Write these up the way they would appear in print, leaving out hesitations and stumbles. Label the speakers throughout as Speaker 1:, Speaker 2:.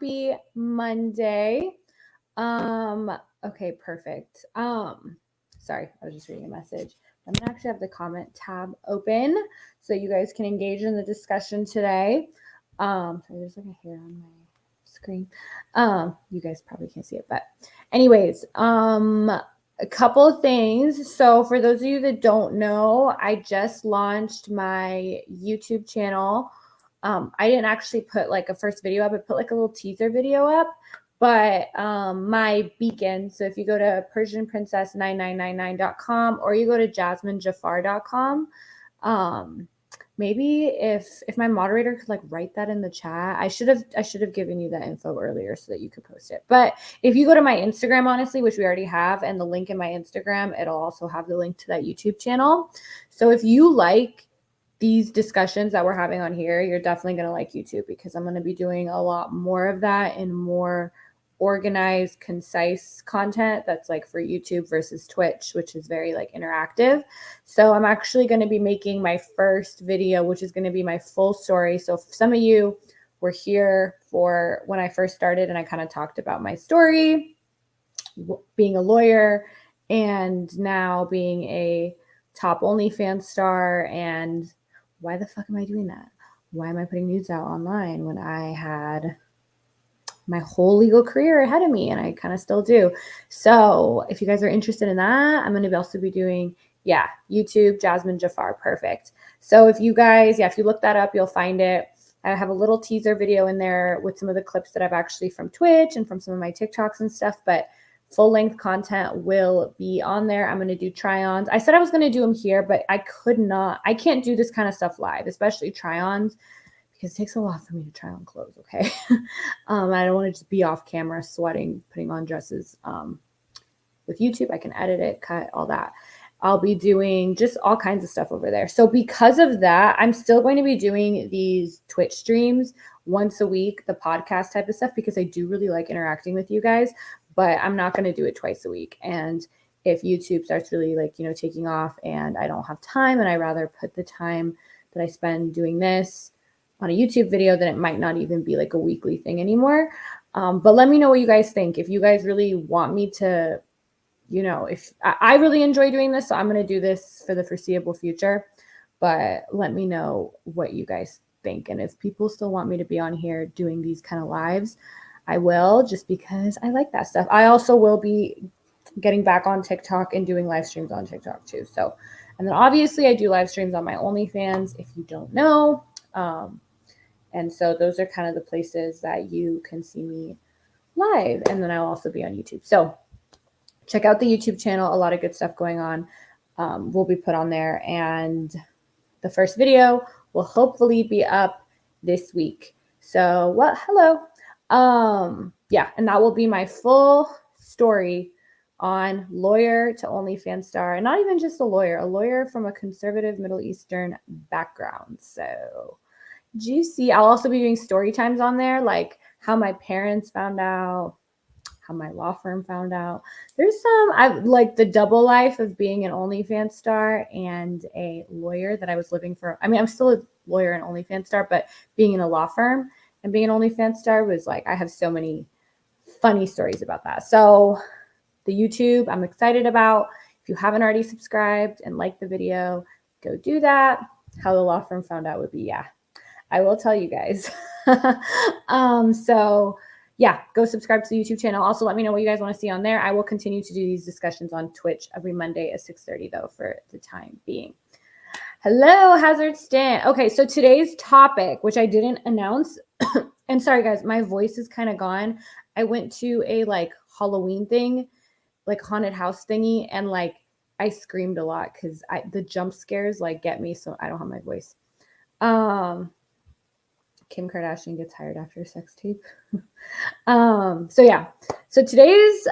Speaker 1: happy Monday. Okay, perfect. Sorry, I was just reading a message. I'm gonna actually have the comment tab open so you guys can engage in the discussion today. Sorry, there's like a hair on my screen. You guys probably can't see it, but anyways, a couple of things. So for those of you that don't know, I just launched my YouTube channel. I didn't actually put like a first video up. I put like a little teaser video up, but my beacon. So if you go to PersianPrincess9999.com or you go to JazmenJafar.com, maybe if my moderator could like write that in the chat. I should have given you that info earlier so that you could post it. But if you go to my Instagram, honestly, which we already have, and the link in my Instagram, it'll also have the link to that YouTube channel. So if you like these discussions that we're having on here, you're definitely going to like YouTube, because I'm going to be doing a lot more of that and more organized, concise content that's like for YouTube versus Twitch, which is very like interactive. So I'm actually going to be making my first video, which is going to be my full story. So if some of you were here for when I first started and I kind of talked about my story, being a lawyer and now being a top OnlyFans star, and why the fuck am I doing that? Why am I putting nudes out online when I had my whole legal career ahead of me, and I kind of still do? So if you guys are interested in that, I'm going to also be doing, YouTube, Jazmen Jafar. Perfect. So if you guys, if you look that up, you'll find it. I have a little teaser video in there with some of the clips that I've actually from Twitch and from some of my TikToks and stuff, but full-length content will be on there. I'm going to do try-ons. I said I was going to do them here, but I can't do this kind of stuff live, especially try-ons, because it takes a lot for me to try on clothes, okay? I don't want to just be off camera sweating, putting on dresses. With YouTube, I can edit it, cut, all that. I'll be doing just all kinds of stuff over there. So because of that, I'm still going to be doing these Twitch streams once a week, the podcast type of stuff, because I do really like interacting with you guys, but I'm not going to do it twice a week. And if YouTube starts really taking off and I don't have time, and I rather put the time that I spend doing this on a YouTube video, then it might not even be like a weekly thing anymore. But let me know what you guys think. If you guys really want me to, if I really enjoy doing this, so I'm going to do this for the foreseeable future, but let me know what you guys think. And if people still want me to be on here doing these kind of lives, I will, just because I like that stuff. I also will be getting back on TikTok and doing live streams on TikTok too. So, and then obviously I do live streams on my OnlyFans, if you don't know. And so those are kind of the places that you can see me live. And then I'll also be on YouTube. So check out the YouTube channel. A lot of good stuff going on will be put on there. And the first video will hopefully be up this week. So, hello. And that will be my full story on lawyer to OnlyFans star, and not even just a lawyer from a conservative Middle Eastern background. So juicy. I'll also be doing story times on there, like how my parents found out, how my law firm found out. There's I like the double life of being an OnlyFans star and a lawyer that I was living for. I mean, I'm still a lawyer and OnlyFans star, but being in a law firm and being an OnlyFans star was like, I have so many funny stories about that. So the YouTube, I'm excited about. If you haven't already subscribed and liked the video, go do that. How the law firm found out would be, I will tell you guys. Go subscribe to the YouTube channel. Also, let me know what you guys want to see on there. I will continue to do these discussions on Twitch every Monday at 6:30 though, for the time being. Hello, Hazard Stan. Okay, so today's topic, which I didn't announce, and sorry guys, my voice is kind of gone. I went to a like Halloween thing, like haunted house thingy, and like I screamed a lot because the jump scares like get me, so I don't have my voice. Kim Kardashian gets hired after a sex tape. So today's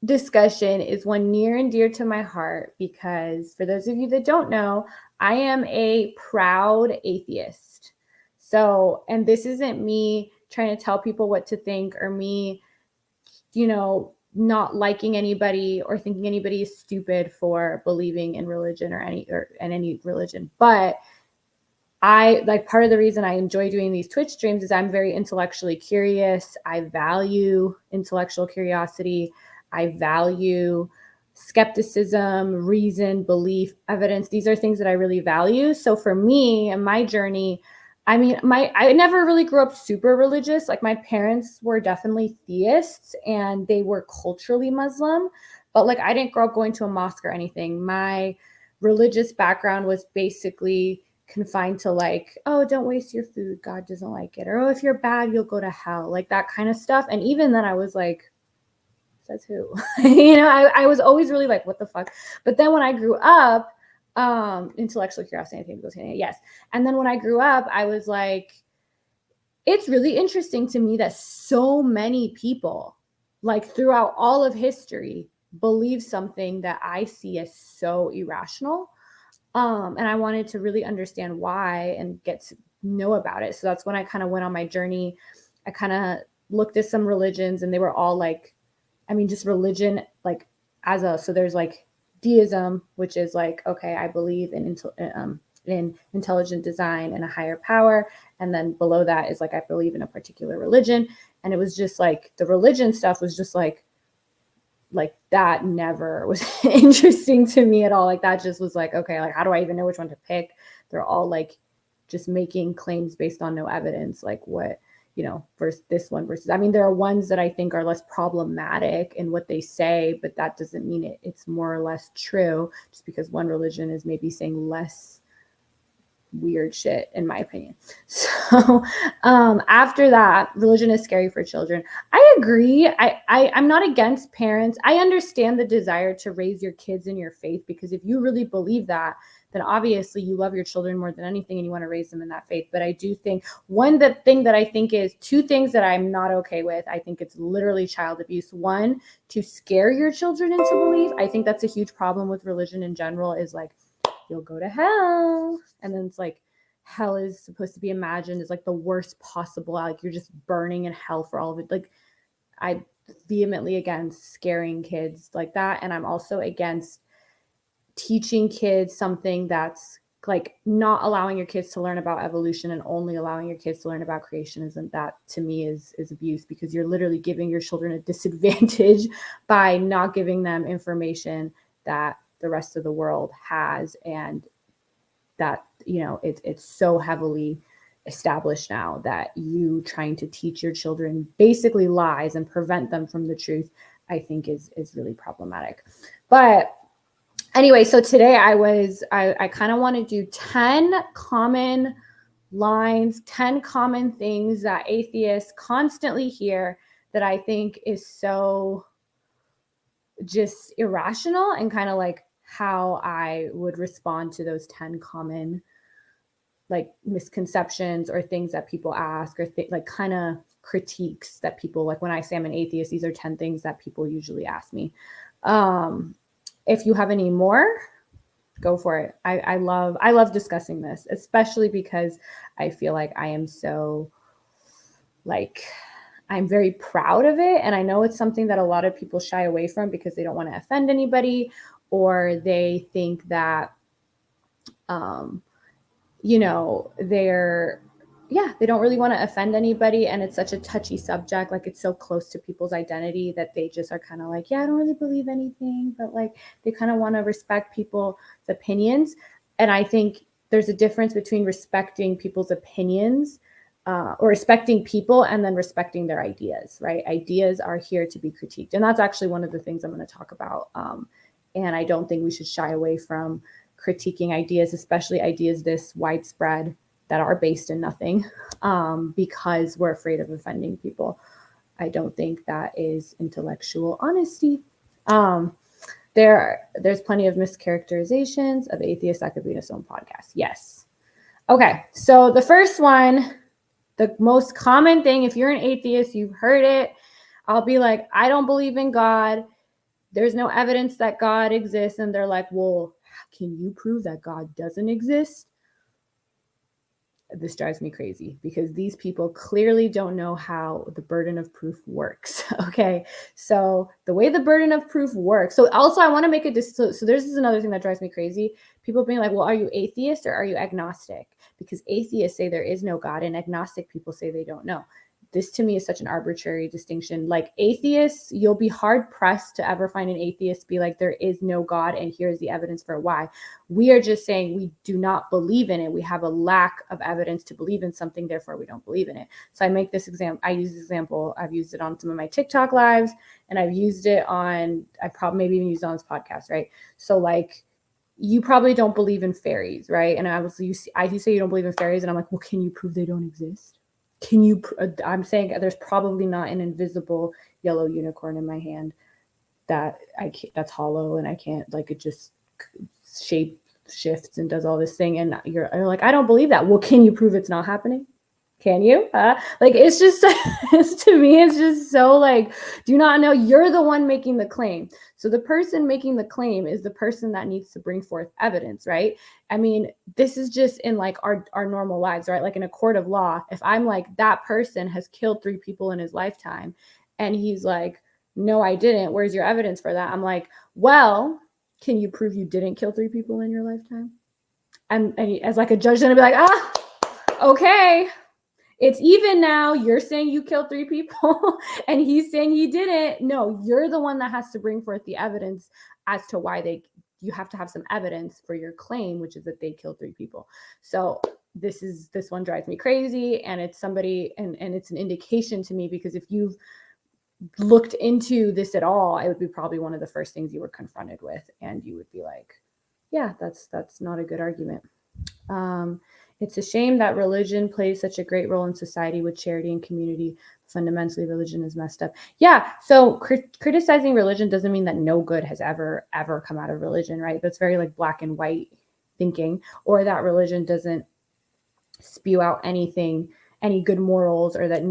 Speaker 1: discussion is one near and dear to my heart, because for those of you that don't know, I am a proud atheist. So, and this isn't me trying to tell people what to think, or me, not liking anybody or thinking anybody is stupid for believing in religion or any religion, but part of the reason I enjoy doing these Twitch streams is I'm very intellectually curious. I value intellectual curiosity. I value skepticism, reason, belief, evidence. These are things that I really value. So for me and my journey, I mean, I never really grew up super religious. Like my parents were definitely theists and they were culturally Muslim, but like I didn't grow up going to a mosque or anything. My religious background was basically confined to like, oh, don't waste your food, God doesn't like it, or oh, if you're bad you'll go to hell, like that kind of stuff. And even then I was like, says who? I was always really like, what the fuck. But then when I grew up, intellectual curiosity, I think goes hand in hand, yes. And then when I grew up, I was like, it's really interesting to me that so many people, like throughout all of history, believe something that I see as so irrational. And I wanted to really understand why and get to know about it. So that's when I kind of went on my journey. I kind of looked at some religions and they were all like, I mean, just religion, like so there's like deism, which is like, okay, I believe in intelligent design and a higher power. And then below that is like, I believe in a particular religion. And it was just like, the religion stuff was just like that never was interesting to me at all. Like that just was like, okay, like how do I even know which one to pick? They're all like just making claims based on no evidence. Like what, versus this one versus, I mean, there are ones that I think are less problematic in what they say, but that doesn't mean it's more or less true just because one religion is maybe saying less weird shit, in my opinion. So after that, religion is scary for children. I agree. I'm not against parents. I understand the desire to raise your kids in your faith, because if you really believe that, then obviously you love your children more than anything and you want to raise them in that faith. But I do think thing that I think is two things that I'm not okay with. I think it's literally child abuse. One, to scare your children into belief. I think that's a huge problem with religion in general, is like, you'll go to hell. And then it's like, hell is supposed to be imagined as like the worst possible, like you're just burning in hell for all of it. Like I vehemently against scaring kids like that. And I'm also against teaching kids something that's like not allowing your kids to learn about evolution and only allowing your kids to learn about creationism. That to me is abuse, because you're literally giving your children a disadvantage by not giving them information that the rest of the world has, and that it's so heavily established now that you trying to teach your children basically lies and prevent them from the truth, I think is really problematic. But anyway, so today I kind of want to do 10 common lines, 10 common things that atheists constantly hear that I think is so just irrational, and kind of like how I would respond to those 10 common like misconceptions or things that people ask, or like kind of critiques that people, like when I say I'm an atheist, these are 10 things that people usually ask me. If you have any more, go for it. I love discussing this, especially because I feel like I am so like, I'm very proud of it. And I know it's something that a lot of people shy away from because they don't want to offend anybody, or they think that, they don't really want to offend anybody. And it's such a touchy subject. Like it's so close to people's identity that they just are kind of like, yeah, I don't really believe anything, but like they kind of want to respect people's opinions. And I think there's a difference between respecting people's opinions or respecting people and then respecting their ideas, right? Ideas are here to be critiqued. And that's actually one of the things I'm going to talk about. And I don't think we should shy away from critiquing ideas, especially ideas this widespread that are based in nothing, because we're afraid of offending people. I don't think that is intellectual honesty. There's plenty of mischaracterizations of atheists that could be in its own podcast. Yes. Okay. So the first one, the most common thing, if you're an atheist, you've heard it. I'll be like, I don't believe in God. There's no evidence that God exists. And they're like, well, can you prove that God doesn't exist? this drives me crazy because these people clearly don't know how the burden of proof works. Okay. So the way the burden of proof works. So also I want to make a so this is another thing that drives me crazy. People being like, well, are you atheist or are you agnostic? Because atheists say there is no God and agnostic people say they don't know. This to me is such an arbitrary distinction. Like atheists, you'll be hard pressed to ever find an atheist be like, there is no God and here's the evidence for why. We are just saying we do not believe in it. We have a lack of evidence to believe in something, therefore we don't believe in it. So I make this example, I use this example, I've used it on some of my TikTok lives and I've used it on, I probably maybe even used it on this podcast, right? So like, you probably don't believe in fairies, right? And obviously you say you don't believe in fairies and I'm like, well, can you prove they don't exist? Can you, I'm saying there's probably not an invisible yellow unicorn in my hand that that's hollow and I can't, like, it just shape shifts and does all this thing. And you're like, I don't believe that. Well, can you prove it's not happening? Can you? Like, it's just, to me, it's just so like, do not know. You're the one making the claim. So the person making the claim is the person that needs to bring forth evidence, right? I mean, this is just in like our normal lives, right? Like in a court of law, if I'm like, that person has killed 3 people in his lifetime and he's like, no, I didn't. Where's your evidence for that? I'm like, well, can you prove you didn't kill 3 people in your lifetime? And as like a judge, then I'd be like, okay. It's even now. You're saying you killed 3 people and he's saying he didn't. No, you're the one that has to bring forth the evidence as to why you have to have some evidence for your claim, which is that they killed 3 people. So this one drives me crazy. And it's somebody, and it's an indication to me, because if you've looked into this at all, it would be probably one of the first things you were confronted with. And you would be like, yeah, that's not a good argument. It's a shame that religion plays such a great role in society with charity and community. Fundamentally, religion is messed up. Yeah. So criticizing religion doesn't mean that no good has ever come out of religion, right? That's very like black and white thinking, or that religion doesn't spew out any good morals, or that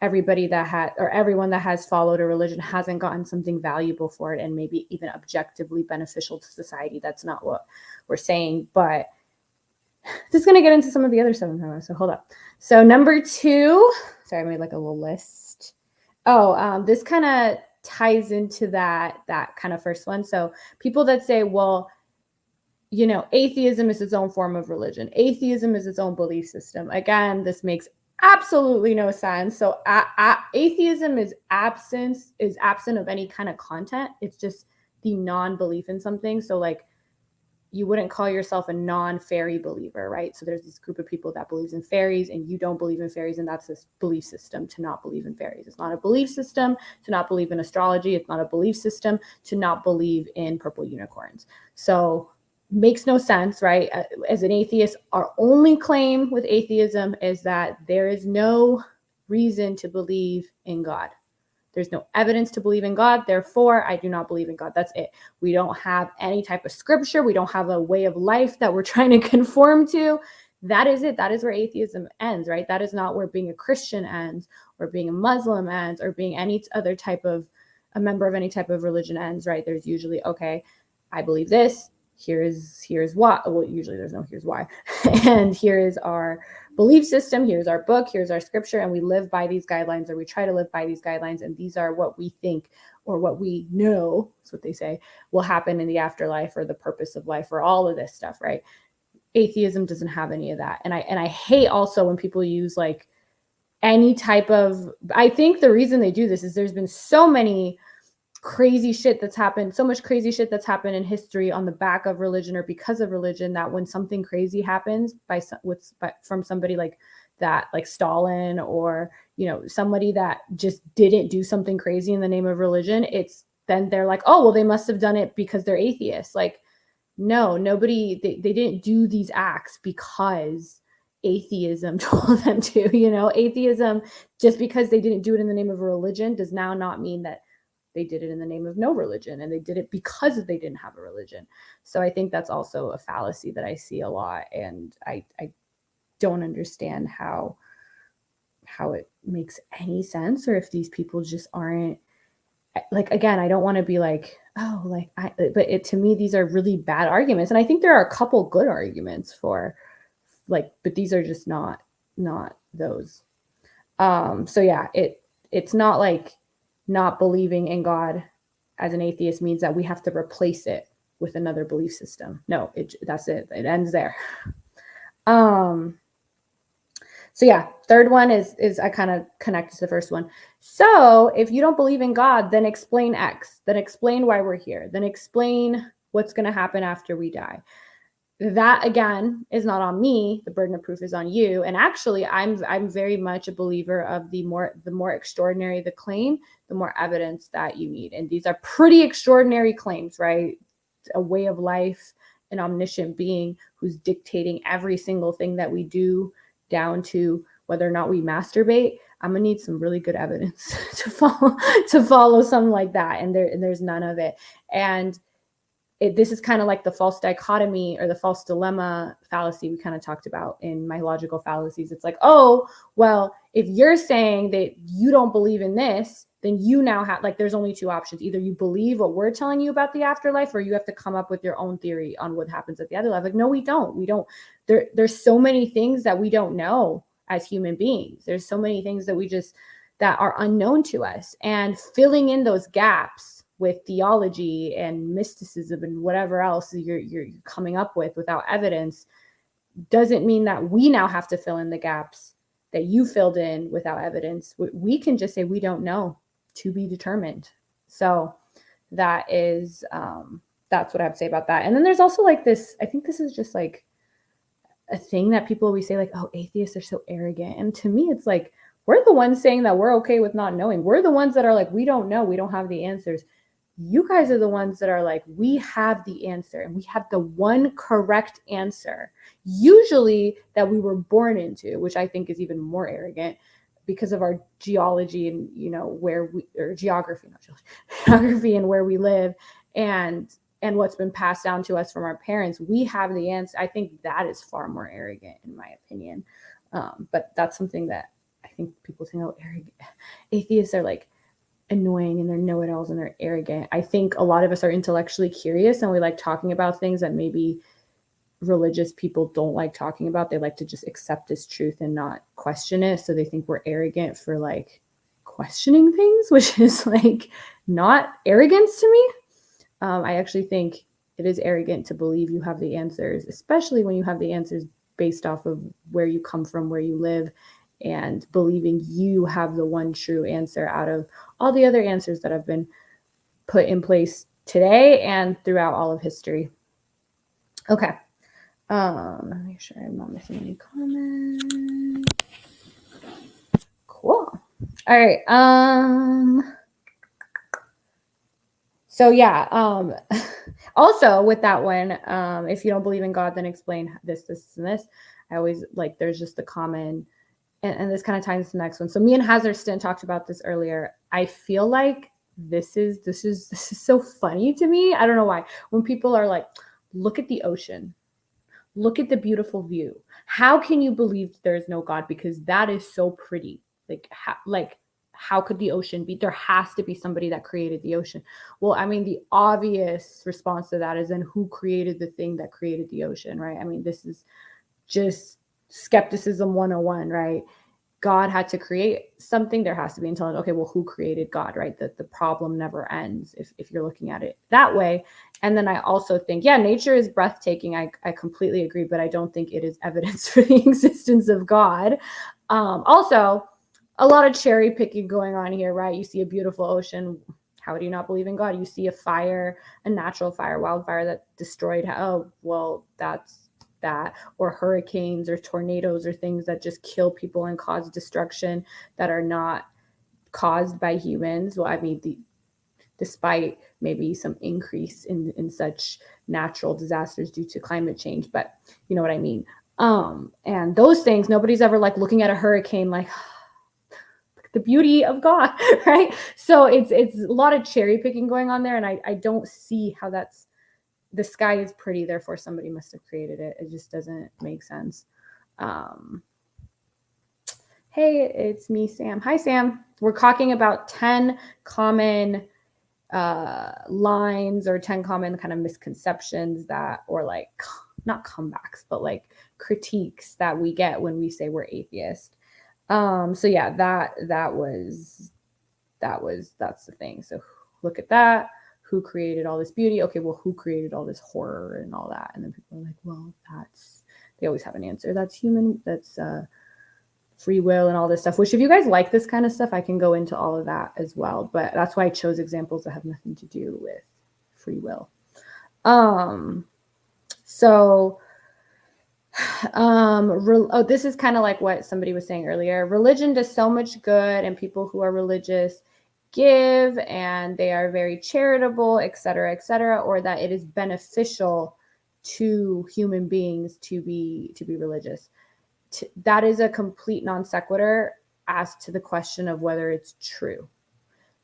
Speaker 1: everyone that has followed a religion hasn't gotten something valuable for it and maybe even objectively beneficial to society. That's not what we're saying, but this is going to get into some of the other stuff. So hold up. So number 2, sorry, I made like a little list. This kind of ties into that kind of first one. So people that say, well, atheism is its own form of religion. Atheism is its own belief system. Again, this makes absolutely no sense. So atheism is absent of any kind of content. It's just the non-belief in something. So like, you wouldn't call yourself a non-fairy believer, right? So there's this group of people that believes in fairies and you don't believe in fairies, and that's this belief system to not believe in fairies. It's not a belief system to not believe in astrology. It's not a belief system to not believe in purple unicorns. So makes no sense, right? As an atheist, our only claim with atheism is that there is no reason to believe in God. There's no evidence to believe in God. Therefore, I do not believe in God. That's it. We don't have any type of scripture. We don't have a way of life that we're trying to conform to. That is it. That is where atheism ends, right? That is not where being a Christian ends, or being a Muslim ends, or being any other type of a member of any type of religion ends, right? There's usually, okay, I believe this. Here's why. Well, usually there's no here's why. And here is our belief system. Here's our book. Here's our scripture. And we live by these guidelines, or we try to live by these guidelines. And these are what we think, or what we know, that's what they say, will happen in the afterlife, or the purpose of life, or all of this stuff, right? Atheism doesn't have any of that. And I hate also when people use like any type of, I think the reason they do this is there's been so much crazy shit that's happened in history on the back of religion or because of religion, that when something crazy happens from somebody like that, like Stalin, or somebody that just didn't do something crazy in the name of religion, then they're like, oh well, they must have done it because they're atheists. Like, no, nobody, they didn't do these acts because atheism told them to. Atheism, just because they didn't do it in the name of a religion, does now not mean that they did it in the name of no religion, and they did it because they didn't have a religion. So I think that's also a fallacy that I see a lot, and I don't understand how it makes any sense, or if these people just aren't, like, again, I don't want to be like, oh, like, to me, these are really bad arguments. And I think there are a couple good arguments for like, but these are just not those. So yeah, it's not like not believing in God as an atheist means that we have to replace it with another belief system. No, that's it. It ends there. So yeah, third one is I kind of connect to the first one. So if you don't believe in God, then explain X, then explain why we're here, then explain what's going to happen after we die. That again is not on me. The burden of proof is on you. And actually, I'm very much a believer of the more extraordinary the claim, the more evidence that you need. And these are pretty extraordinary claims, right? A way of life, an omniscient being who's dictating every single thing that we do, down to whether or not we masturbate. I'm gonna need some really good evidence to follow something like that. And there's none of it. And this is kind of like the false dichotomy or the false dilemma fallacy we kind of talked about in my logical fallacies. It's like, oh, well, if you're saying that you don't believe in this, then you now have, like, there's only two options. Either you believe what we're telling you about the afterlife, or you have to come up with your own theory on what happens at the other life. Like, no, we don't. There's so many things that we don't know as human beings. There's so many things that are unknown to us, and filling in those gaps with theology and mysticism and whatever else you're coming up with without evidence doesn't mean that we now have to fill in the gaps that you filled in without evidence. We can just say we don't know, to be determined. So that is that's what I have to say about that. And then there's also like this, I think this is just like a thing that people always say, like, oh, atheists are so arrogant. And to me, it's like, we're the ones saying that we're okay with not knowing. We're the ones that are like, we don't know, we don't have the answers. You guys are the ones that are like, we have the answer, and we have the one correct answer, usually that we were born into, which I think is even more arrogant because of our geology and, geography and where we live, and what's been passed down to us from our parents. We have the answer. I think that is far more arrogant, in my opinion. But that's something that I think people think, oh, arrogant. Atheists are like annoying and they're know-it-alls and they're arrogant. I think a lot of us are intellectually curious and we like talking about things that maybe religious people don't like talking about. They like to just accept as truth and not question it. So they think we're arrogant for like questioning things, which is like not arrogance to me. I actually think it is arrogant to believe you have the answers, especially when you have the answers based off of where you come from, where you live, and believing you have the one true answer out of all the other answers that have been put in place today and throughout all of history. Okay. Let me make sure I'm not missing any comments. Cool. All right. So yeah. Also with that one, if you don't believe in God, then explain this, and this. I always like, there's just the common, and this kind of ties into the next one. So me and Hazerston talked about this earlier. I feel like this is so funny to me. I don't know why. When people are like, look at the ocean, look at the beautiful view. How can you believe there is no God? Because that is so pretty. How could the ocean be? There has to be somebody that created the ocean. Well, I mean, the obvious response to that is, then who created the thing that created the ocean, right? I mean, this is just skepticism 101, right? God had to create something. There has to be intelligence. Okay, well, who created God, right? That the problem never ends if you're looking at it that way. And then I also think, yeah, nature is breathtaking. I completely agree, but I don't think it is evidence for the existence of God. Also, a lot of cherry picking going on here, right? You see a beautiful ocean. How do you not believe in God? You see a fire, a natural fire, wildfire that destroyed. Oh, well, that's that. Or hurricanes or tornadoes or things that just kill people and cause destruction that are not caused by humans. Well, I mean, despite maybe some increase in such natural disasters due to climate change, but you know what I mean. And those things, nobody's ever like looking at a hurricane like, the beauty of God, right? So it's a lot of cherry picking going on there, and I don't see how that's, the sky is pretty, therefore somebody must have created it. It just doesn't make sense. Hey, it's me, Sam. Hi, Sam. We're talking about 10 common lines or 10 common kind of misconceptions that, or like not comebacks, but like critiques that we get when we say we're atheist. So yeah, that's the thing. So look at that. Who created all this beauty? Okay, well, who created all this horror and all that? And then people are like, well, they always have an answer. That's human. That's free will and all this stuff, which if you guys like this kind of stuff, I can go into all of that as well. But that's why I chose examples that have nothing to do with free will. This is kind of like what somebody was saying earlier. Religion does so much good, and people who are religious give, and they are very charitable, et cetera, or that it is beneficial to human beings to be religious. That is a complete non sequitur as to the question of whether it's true,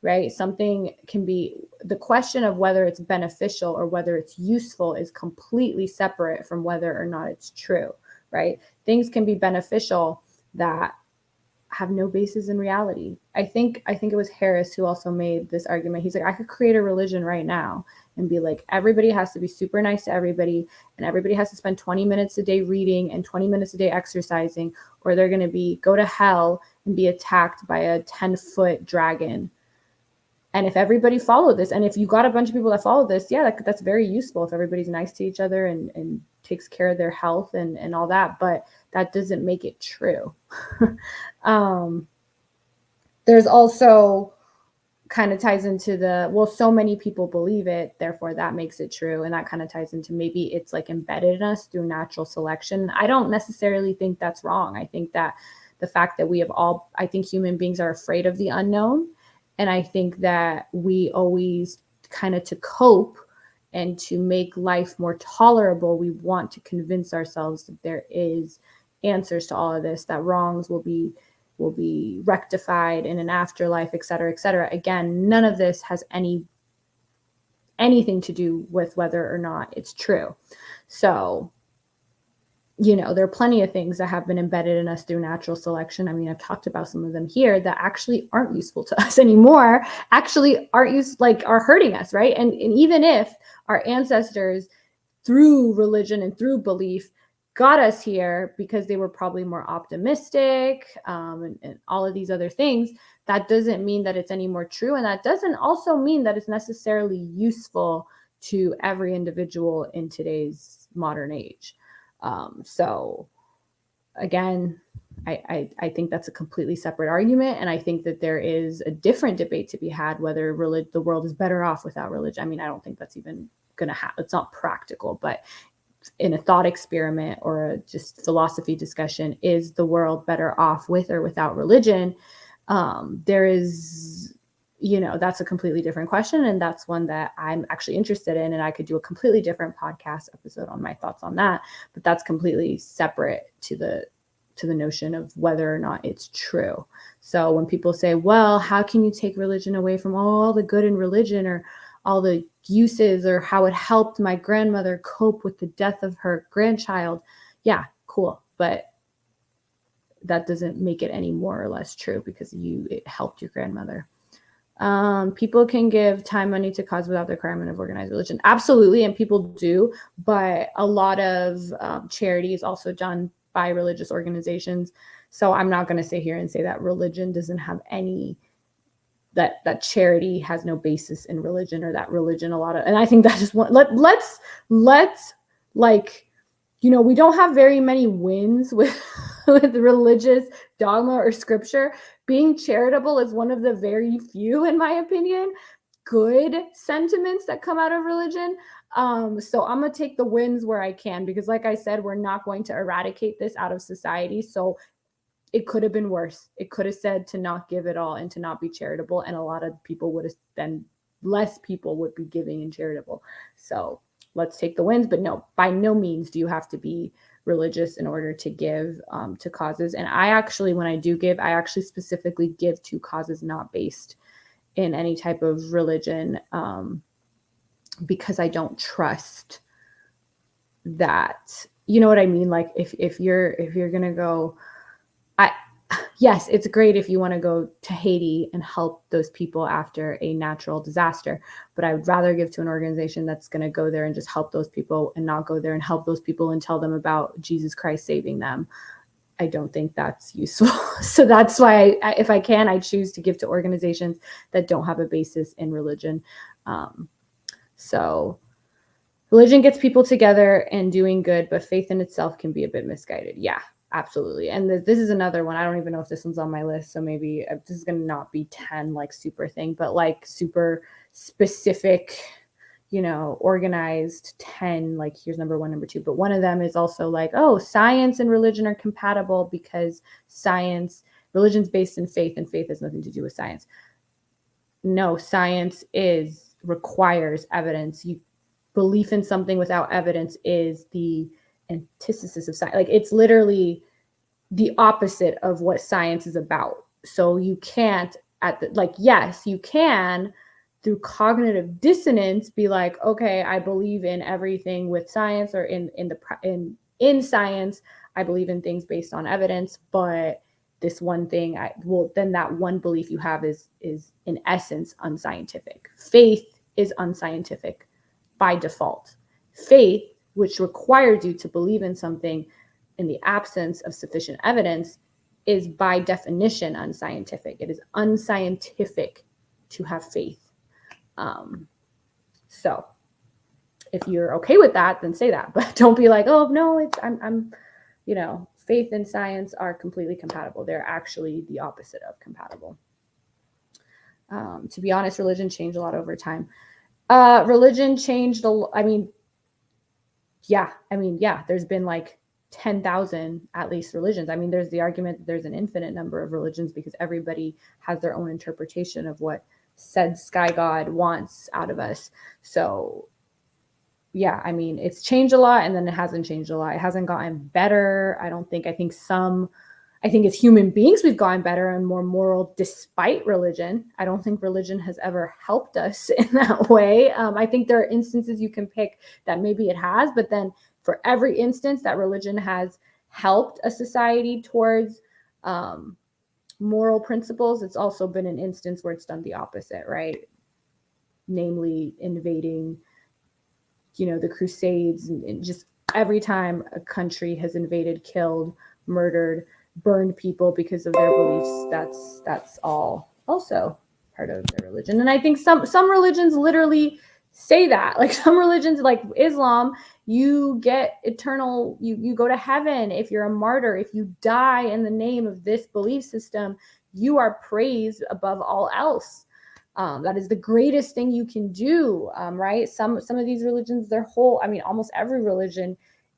Speaker 1: right? Something can be, the question of whether it's beneficial or whether it's useful is completely separate from whether or not it's true, right? Things can be beneficial that have no basis in reality. I think it was Harris who also made this argument. He's like, I could create a religion right now and be like, everybody has to be super nice to everybody, and everybody has to spend 20 minutes a day reading and 20 minutes a day exercising, or they're going to go to hell and be attacked by a 10-foot dragon. And if everybody followed this, and if you got a bunch of people that follow this, yeah, that's very useful if everybody's nice to each other and takes care of their health and all that. But that doesn't make it true. There's also kind of ties into so many people believe it, therefore that makes it true. And that kind of ties into maybe it's like embedded in us through natural selection. I don't necessarily think that's wrong. I think that the fact that I think human beings are afraid of the unknown. And I think that we always kind of, to cope and to make life more tolerable, we want to convince ourselves that there is answers to all of this, that wrongs will be rectified in an afterlife, et cetera, et cetera. Again, none of this has anything to do with whether or not it's true. So, there are plenty of things that have been embedded in us through natural selection. I mean, I've talked about some of them here that actually aren't useful to us anymore, actually are hurting us, right? And even if our ancestors, through religion and through belief, got us here because they were probably more optimistic, and all of these other things, that doesn't mean that it's any more true. And that doesn't also mean that it's necessarily useful to every individual in today's modern age. So again, I think that's a completely separate argument. And I think that there is a different debate to be had, whether the world is better off without religion. I mean, I don't think that's even going to happen. It's not practical, but in a thought experiment or a just philosophy discussion, is the world better off with or without religion? There is, that's a completely different question. And that's one that I'm actually interested in. And I could do a completely different podcast episode on my thoughts on that, but that's completely separate to the notion of whether or not it's true. So when people say, well, how can you take religion away from all the good in religion, or all the uses, or how it helped my grandmother cope with the death of her grandchild? Yeah, cool. But that doesn't make it any more or less true because it helped your grandmother. People can give time, money to cause without the requirement of organized religion. Absolutely. And people do, but a lot of charity is also done by religious organizations. So I'm not going to sit here and say that religion doesn't have that charity has no basis in religion, or that religion, and I think that just let's we don't have very many wins with religious dogma or scripture. Being charitable is one of the very few, in my opinion, good sentiments that come out of religion. So I'm going to take the wins where I can, because like I said, we're not going to eradicate this out of society. So it could have been worse. It could have said to not give it all and to not be charitable. And a lot of people less people would be giving and charitable. So let's take the wins. But no, by no means do you have to be religious in order to give to causes. And I actually, when I do give, I actually specifically give to causes not based in any type of religion, because I don't trust that. You know what I mean? Like if you're going to go, yes, it's great if you want to go to Haiti and help those people after a natural disaster, but I'd rather give to an organization that's going to go there and just help those people and not go there and help those people and tell them about Jesus Christ saving them. I don't think that's useful. So that's why if I can, I choose to give to organizations that don't have a basis in religion. So religion gets people together and doing good, but faith in itself can be a bit misguided. Yeah, absolutely. And this is another one. I don't even know if this one's on my list. So maybe this is going to not be 10 like super thing, but like super specific, organized 10, like here's number 1, number 2. But one of them is also like, oh, science and religion are compatible because religion's based in faith and faith has nothing to do with science. No, science requires evidence. Belief in something without evidence is the antithesis of science. Like it's literally the opposite of what science is about. So you can't yes, you can through cognitive dissonance be like, okay, I believe in everything with science, or in science, I believe in things based on evidence, but this one thing, then that one belief you have is in essence unscientific. Faith is unscientific by default. Faith, which requires you to believe in something in the absence of sufficient evidence, is by definition unscientific. It is unscientific to have faith. So if you're okay with that, then say that, but don't be like, oh no, I'm faith and science are completely compatible. They're actually the opposite of compatible. To be honest, religion changed a lot over time. Religion changed there's been like 10,000 at least religions. I mean, there's the argument that there's an infinite number of religions because everybody has their own interpretation of what said sky god wants out of us. So yeah, I mean, it's changed a lot and then it hasn't changed a lot. It hasn't gotten better. I think as human beings, we've gotten better and more moral despite religion. I don't think religion has ever helped us in that way. I think there are instances you can pick that maybe it has, but then for every instance that religion has helped a society towards moral principles, it's also been an instance where it's done the opposite, right? Namely, invading, the Crusades, and just every time a country has invaded, killed, murdered, burned people because of their beliefs, that's all also part of their religion. And I think some religions literally say that, like some religions like Islam, you get eternal, you go to heaven if you're a martyr. If you die in the name of this belief system, you are praised above all else. That is the greatest thing you can do, right? Some of these religions, almost every religion,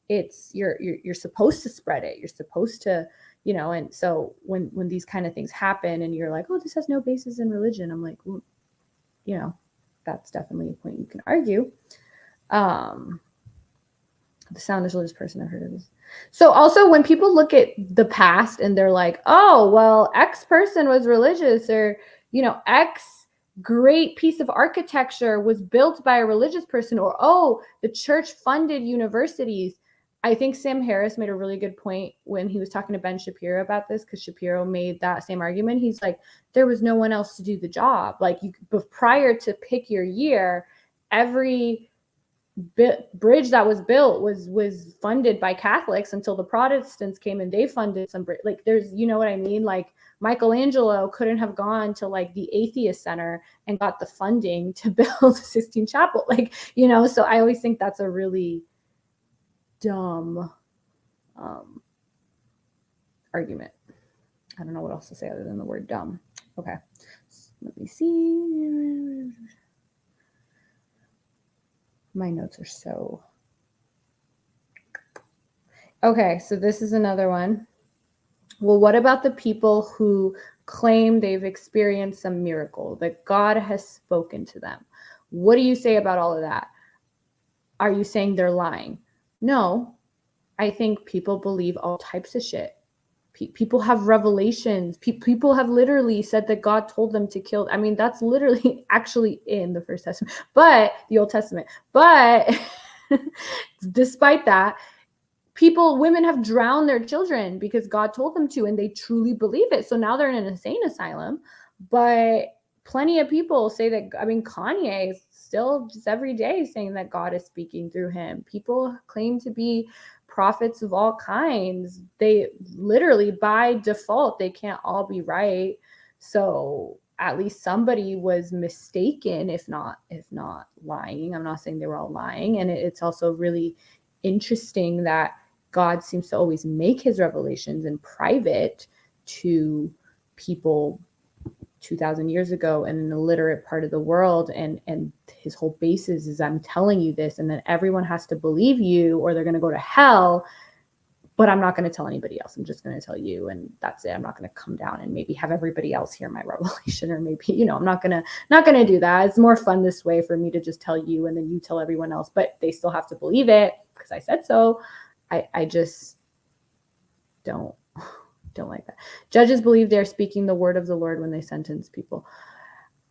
Speaker 1: it's you're supposed to spread it. You're supposed to, and so when these kind of things happen and you're like, oh, this has no basis in religion, I'm like, well, that's definitely a point you can argue. The soundest religious person I've heard of this. So also when people look at the past and they're like, oh, well, X person was religious, or, X great piece of architecture was built by a religious person, or, oh, the church funded universities. I think Sam Harris made a really good point when he was talking to Ben Shapiro about this, because Shapiro made that same argument. He's like, there was no one else to do the job. Like, prior to pick your year, every bridge that was built was funded by Catholics until the Protestants came and they funded some like there's, what I mean? Like Michelangelo couldn't have gone to like the Atheist Center and got the funding to build the Sistine Chapel. Like, so I always think that's a really dumb argument. I don't know what else to say other than the word dumb. Okay. Let me see. My notes are so... Okay, so this is another one. Well, what about the people who claim they've experienced some miracle, that God has spoken to them? What do you say about all of that? Are you saying they're lying? No, I think people believe all types of shit. People have revelations. People have literally said that God told them to kill. I mean, that's literally actually in the First Testament, but the Old Testament. But despite that, women have drowned their children because God told them to, and they truly believe it. So now they're in an insane asylum. But plenty of people say that, I mean, Kanye is still just every day saying that God is speaking through him. People claim to be prophets of all kinds. They literally, by default, they can't all be right. So at least somebody was mistaken, if not lying. I'm not saying they were all lying. And it's also really interesting that God seems to always make his revelations in private to people 2,000 years ago in an illiterate part of the world, and his whole basis is, I'm telling you this, and then everyone has to believe you or they're going to go to hell, but I'm not going to tell anybody else. I'm just going to tell you, and that's it. I'm not going to come down and maybe have everybody else hear my revelation, or maybe, I'm not going to do that. It's more fun this way for me to just tell you and then you tell everyone else, but they still have to believe it because I said so. I just don't like that. Judges believe they're speaking the word of the Lord when they sentence people.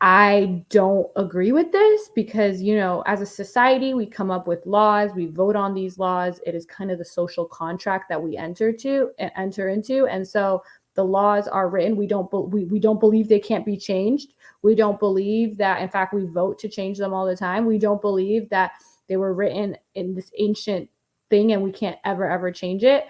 Speaker 1: I don't agree with this because, as a society, we come up with laws, we vote on these laws. It is kind of the social contract that we enter into. And so the laws are written. We don't believe they can't be changed. We don't believe that, in fact, we vote to change them all the time. We don't believe that they were written in this ancient thing and we can't ever change it.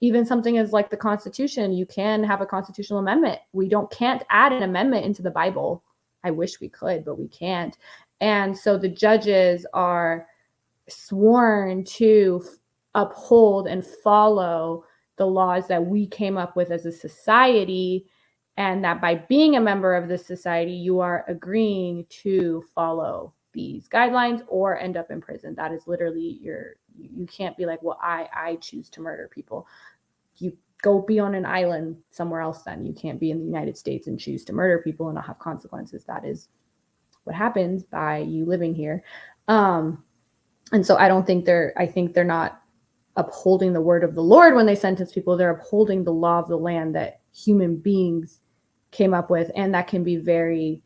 Speaker 1: Even something as like the Constitution, you can have a constitutional amendment. We can't add an amendment into the Bible. I wish we could, but we can't. And so the judges are sworn to uphold and follow the laws that we came up with as a society, and that by being a member of this society, you are agreeing to follow these guidelines or end up in prison. That is literally you can't be like, well, I choose to murder people. You go be on an island somewhere else then. You can't be in the United States and choose to murder people and not have consequences. That is what happens by you living here. And so I think they're not upholding the word of the Lord when they sentence people. They're upholding the law of the land that human beings came up with, and that can be very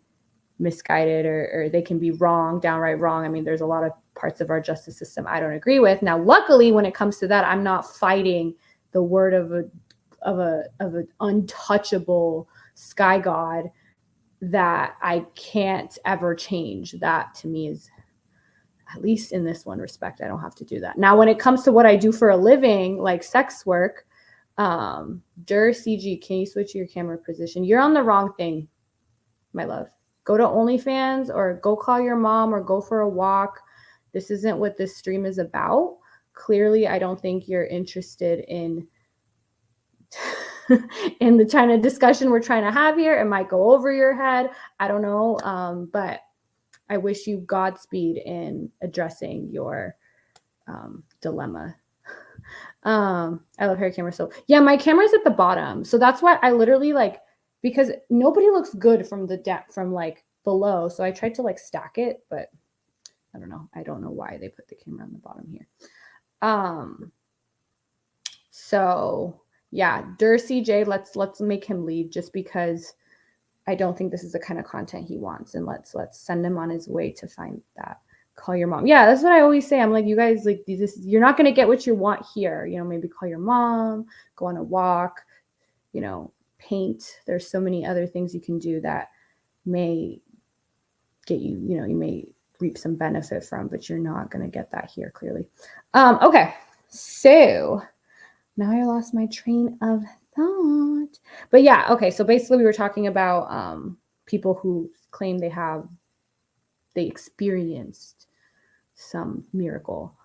Speaker 1: misguided, or they can be wrong, downright wrong. I mean, there's a lot of parts of our justice system I don't agree with. Now, luckily, when it comes to that, I'm not fighting the word of an untouchable sky god that I can't ever change. That to me is, at least in this one respect, I don't have to do that. Now, when it comes to what I do for a living, like sex work, CG, can you switch your camera position? You're on the wrong thing, my love. Go to OnlyFans or go call your mom or go for a walk. This isn't what this stream is about. Clearly, I don't think you're interested in in the China discussion we're trying to have here. It might go over your head. I don't know. But I wish you Godspeed in addressing your dilemma. I love hair camera. So yeah, my camera's at the bottom. So that's why I literally because nobody looks good from the depth from like below. So I tried to like stack it, but I don't know. I don't know why they put the camera on the bottom here. So yeah, CJ, let's make him leave just because I don't think this is the kind of content he wants. And let's send him on his way to find that. Call your mom. Yeah, that's what I always say. I'm like, you guys, like, you're not going to get what you want here. Maybe call your mom, go on a walk, paint. There's so many other things you can do that may get you, you may reap some benefit from, but you're not going to get that here clearly. Okay. So now I lost my train of thought, but yeah. Okay. So basically we were talking about, people who claim they experienced some miracle.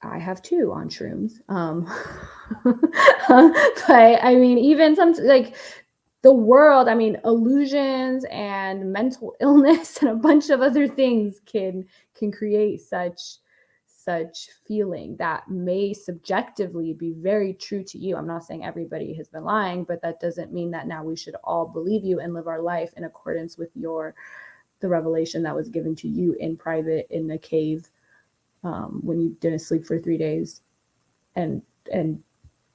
Speaker 1: I have too on shrooms. But I mean, even some like the world, I mean, illusions and mental illness and a bunch of other things can create such feeling that may subjectively be very true to you. I'm not saying everybody has been lying, but that doesn't mean that now we should all believe you and live our life in accordance with the revelation that was given to you in private in the cave, when you didn't sleep for 3 days, and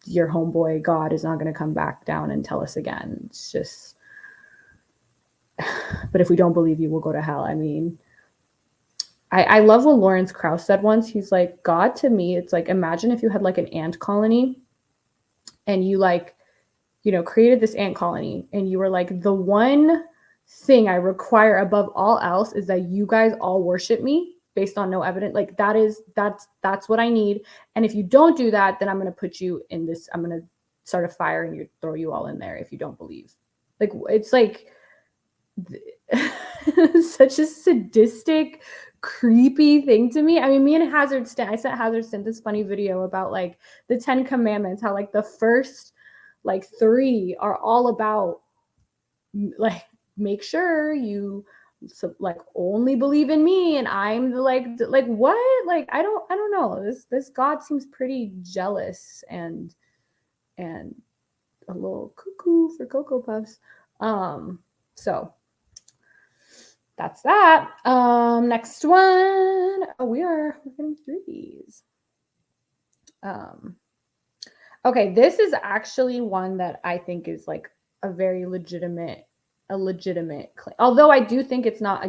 Speaker 1: your homeboy God is not going to come back down and tell us again. It's just, but if we don't believe you, we'll go to hell. I mean, I love what Lawrence Krauss said once. He's like, God to me, it's like, imagine if you had like an ant colony and you like, you know, created this ant colony and you were like, the one thing I require above all else is that you guys all worship me based on no evidence. Like that's what I need. And if you don't do that, then I'm going to put you in this, I'm going to start a fire and throw you all in there if you don't believe. Like, it's like such a sadistic, creepy thing to me. I mean, me and Hazard Stent, I sent Hazard Stent this funny video about like the 10 Commandments, how like the first like 3 are all about like, make sure you like only believe in me and I'm the like what? Like I don't know. This God seems pretty jealous and a little cuckoo for Cocoa Puffs. So that's that. Next one. Oh, we're getting through these. Okay, this is actually one that I think is like a very legitimate claim. Although I do think it's not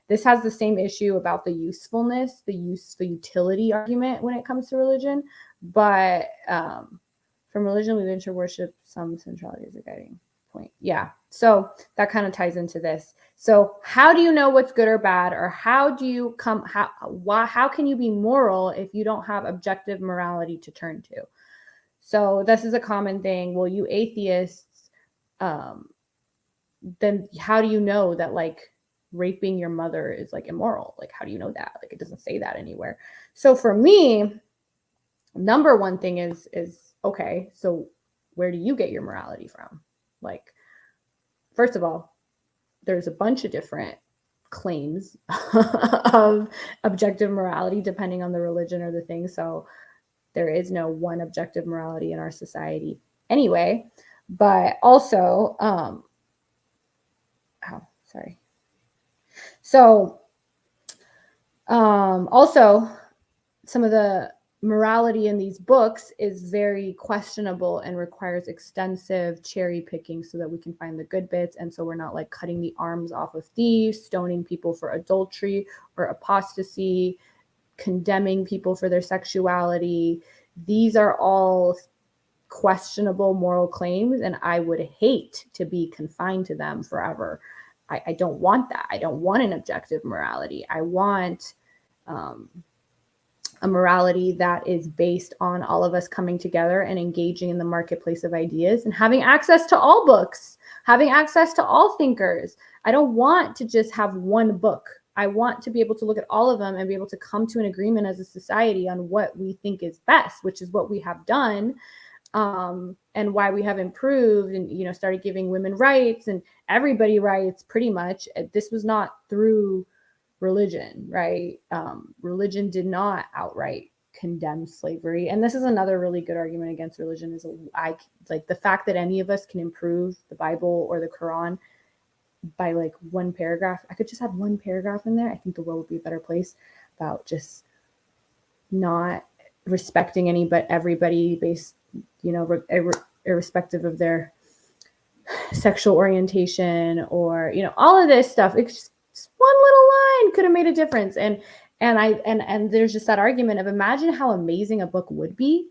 Speaker 1: this has the same issue about the usefulness, the utility argument when it comes to religion. But from religion, we venture worship, some centrality is a guiding point. Yeah. So that kind of ties into this. So how do you know what's good or bad, or how can you be moral if you don't have objective morality to turn to? So this is a common thing. Well, you atheists, then how do you know that like raping your mother is like immoral? Like, how do you know that? Like, it doesn't say that anywhere. So for me, number one thing is okay, so where do you get your morality from? Like, first of all, there's a bunch of different claims of objective morality depending on the religion or the thing. So there is no one objective morality in our society anyway. But also, So also, some of the morality in these books is very questionable and requires extensive cherry picking so that we can find the good bits. And so we're not like cutting the arms off of thieves, stoning people for adultery or apostasy, condemning people for their sexuality. These are all questionable moral claims, and I would hate to be confined to them forever. I don't want that. I don't want an objective morality. I want a morality that is based on all of us coming together and engaging in the marketplace of ideas and having access to all books, having access to all thinkers. I don't want to just have one book. I want to be able to look at all of them and be able to come to an agreement as a society on what we think is best, which is what we have done. And why we have improved and, you know, started giving women rights and everybody rights pretty much. This was not through religion, right? Religion did not outright condemn slavery. And this is another really good argument against religion is like the fact that any of us can improve the Bible or the Quran by like one paragraph. I could just have one paragraph in there. I think the world would be a better place about just not respecting any but everybody based, you know, irrespective of their sexual orientation or, you know, all of this stuff. It's just one little line could have made a difference. And there's just that argument of imagine how amazing a book would be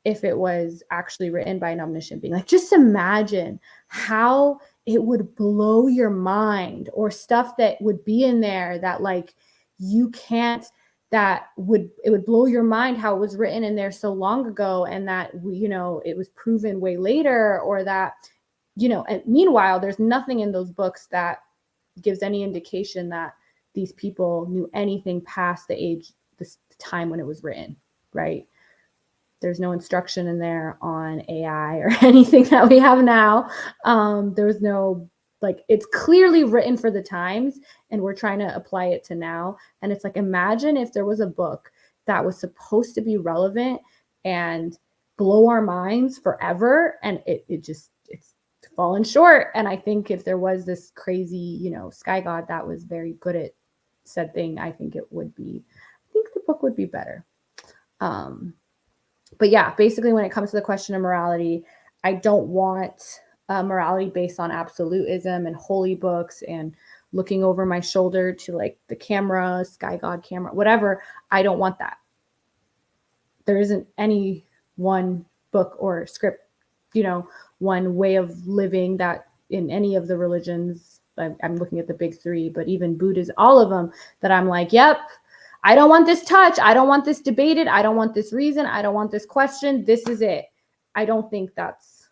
Speaker 1: if it was actually written by an omniscient being. Like, just imagine how it would blow your mind, or stuff that would be in there that like you can't, it would blow your mind how it was written in there so long ago, and that, you know, it was proven way later, or that, you know, and meanwhile, there's nothing in those books that gives any indication that these people knew anything past the time when it was written, right? There's no instruction in there on AI or anything that we have now. There's no, like, it's clearly written for the times and we're trying to apply it to now. And it's like, imagine if there was a book that was supposed to be relevant and blow our minds forever, and it's fallen short. And I think if there was this crazy, you know, sky god that was very good at said thing, I think the book would be better. But yeah, basically when it comes to the question of morality, I don't want morality based on absolutism and holy books and looking over my shoulder to like the camera, sky god camera, whatever. I don't want that. There isn't any one book or script, one way of living that in any of the religions, I'm looking at the big three, but even Buddhism, all of them, that I'm like, yep, I don't want this touch. I don't want this debated. I don't want this reason. I don't want this question. This is it. I don't think that's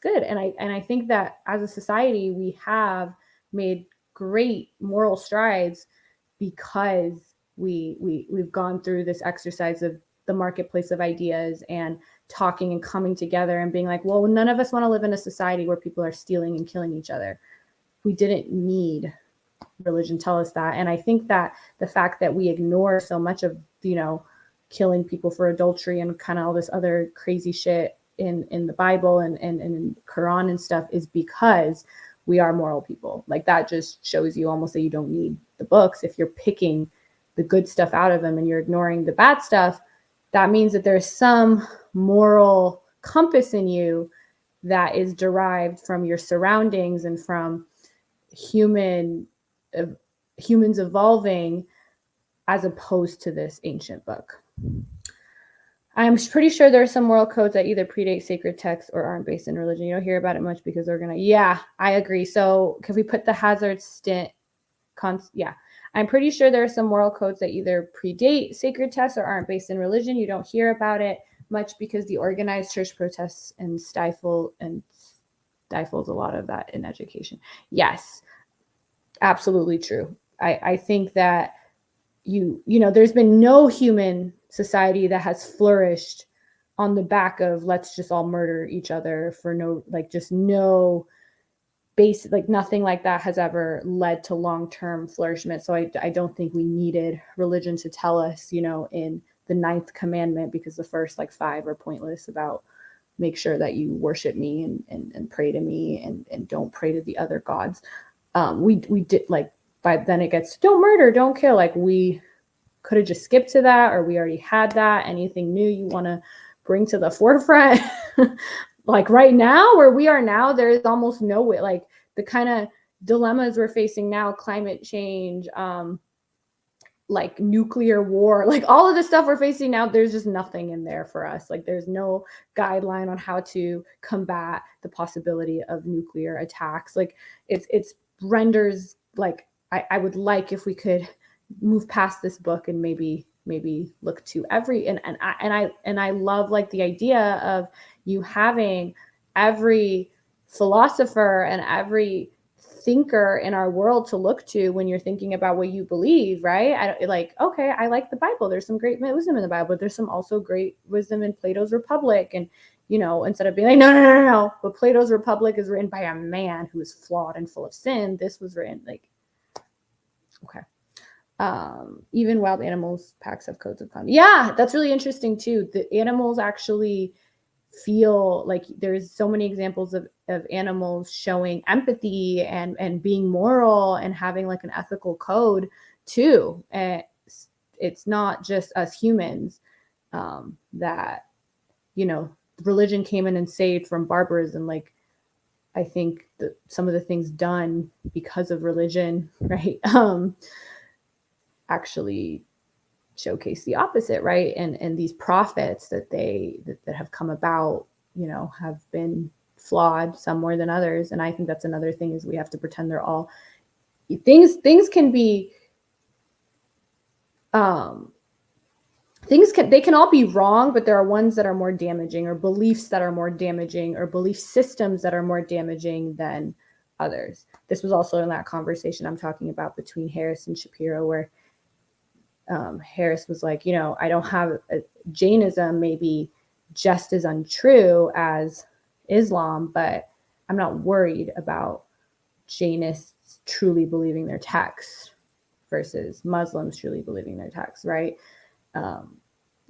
Speaker 1: good. And I think that as a society, we have made great moral strides because we've gone through this exercise of the marketplace of ideas and talking and coming together and being like, well, none of us want to live in a society where people are stealing and killing each other. We didn't need religion tell us that. And I think that the fact that we ignore so much of, killing people for adultery and kind of all this other crazy shit in the Bible and in Quran and stuff is because we are moral people. Like that just shows you almost that you don't need the books. If you're picking the good stuff out of them and you're ignoring the bad stuff, that means that there's some moral compass in you that is derived from your surroundings and from humans evolving as opposed to this ancient book. I'm pretty sure there are some moral codes that either predate sacred texts or aren't based in religion. You don't hear about it much because they're yeah, I agree. So can we put the hazard stint? Yeah, I'm pretty sure there are some moral codes that either predate sacred texts or aren't based in religion. You don't hear about it much because the organized church protests and stifles a lot of that in education. Yes, absolutely true. I think that there's been no human society that has flourished on the back of let's just all murder each other for no base, like nothing like that has ever led to long-term flourishment. So I don't think we needed religion to tell us, in the 9th commandment, because the first 5 are pointless about make sure that you worship me and pray to me and don't pray to the other gods. We did by then it gets don't murder, don't kill. We could have just skipped to that, or we already had that. Anything new you want to bring to the forefront? Right now, where we are now, there is almost no way, the kind of dilemmas we're facing now, climate change, nuclear war, all of the stuff we're facing now, there's just nothing in there for us. There's no guideline on how to combat the possibility of nuclear attacks. It's renders I would like if we could move past this book and maybe look to every and I love the idea of you having every philosopher and every thinker in our world to look to when you're thinking about what you believe, right? Okay, I like the Bible. There's some great wisdom in the Bible, but there's some also great wisdom in Plato's Republic. And instead of being no, but Plato's Republic is written by a man who is flawed and full of sin. This was written okay. Even wild animals packs have codes of conduct. Yeah, that's really interesting too. The animals actually feel there's so many examples of animals showing empathy and being moral and having an ethical code too. And it's not just us humans that religion came in and saved from barbarism. I think that some of the things done because of religion, right, actually showcase the opposite, right? And these prophets that have come about, have been flawed, some more than others. And I think that's another thing, is we have to pretend they're all things can be they can all be wrong, but there are ones that are more damaging, or beliefs that are more damaging, or belief systems that are more damaging than others. This was also in that conversation I'm talking about between Harris and Shapiro, where Harris was like, I don't have Jainism may be just as untrue as Islam, but I'm not worried about Jainists truly believing their text versus Muslims truly believing their text, right?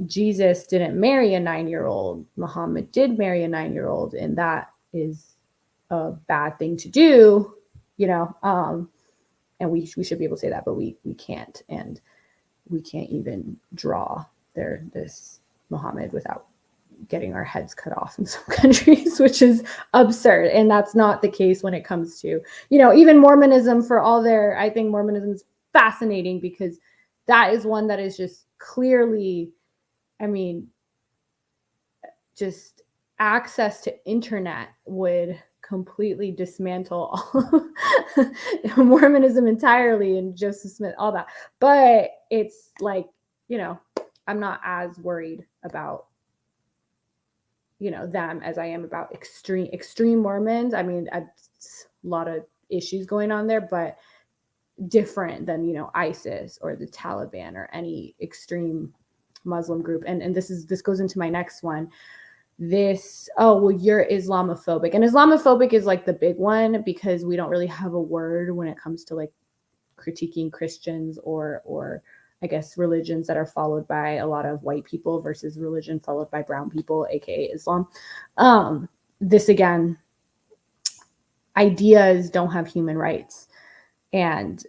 Speaker 1: Jesus didn't marry a 9-year-old. Muhammad did marry a 9-year-old, and that is a bad thing to do, and we should be able to say that, but we can't, and we can't even draw this Muhammad without getting our heads cut off in some countries, which is absurd. And that's not the case when it comes to, even Mormonism, for all their, I think Mormonism is fascinating because that is one that is just clearly, just access to internet would completely dismantle Mormonism entirely, and Joseph Smith, all that. But it's like, I'm not as worried about, them as I am about extreme Mormons. A lot of issues going on there, but different than, ISIS or the Taliban or any extreme Muslim group. And this goes into my next one. You're Islamophobic. And Islamophobic is like the big one because we don't really have a word when it comes to like critiquing Christians or I guess religions that are followed by a lot of white people versus religion followed by brown people, aka Islam. This again, ideas don't have human rights, and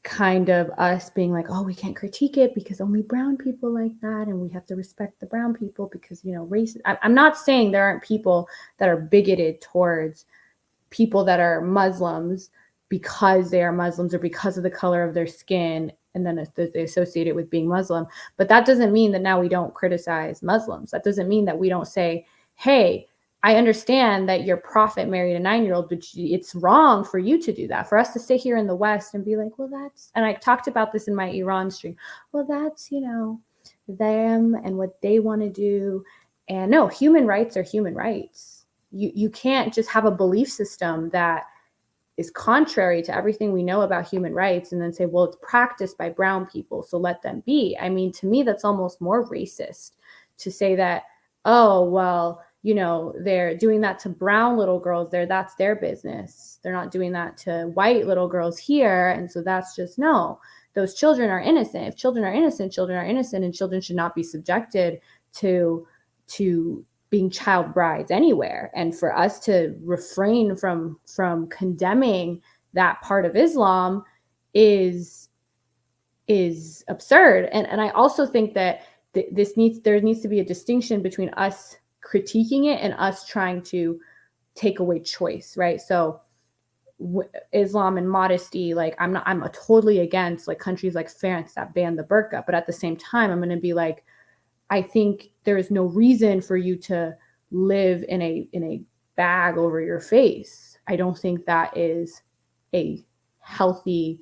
Speaker 1: kind of us being like, oh, we can't critique it because only brown people like that, and we have to respect the brown people because, race. I'm not saying there aren't people that are bigoted towards people that are Muslims because they are Muslims or because of the color of their skin, and then they associate it with being Muslim. But that doesn't mean that now we don't criticize Muslims. That doesn't mean that we don't say, hey, I understand that your prophet married a 9-year-old, but it's wrong for you to do that. For us to sit here in the West and be like, well, that's, and I talked about this in my Iran stream. Well, that's, them and what they want to do. And no, human rights are human rights. You can't just have a belief system that is contrary to everything we know about human rights and then say, well, it's practiced by brown people, so let them be. To me, that's almost more racist to say that, oh, well, they're doing that to brown little girls there. That's their business. They're not doing that to white little girls here. And so that's just, no, those children are innocent. If children are innocent, children are innocent, and children should not be subjected to being child brides anywhere. And for us to refrain from condemning that part of Islam is absurd. And I also think that there needs to be a distinction between us critiquing it and us trying to take away choice, right? So Islam and modesty, like I'm totally against like countries like France that ban the burqa, but at the same time, I'm going to be like, I think there is no reason for you to live in a bag over your face. I don't think that is a healthy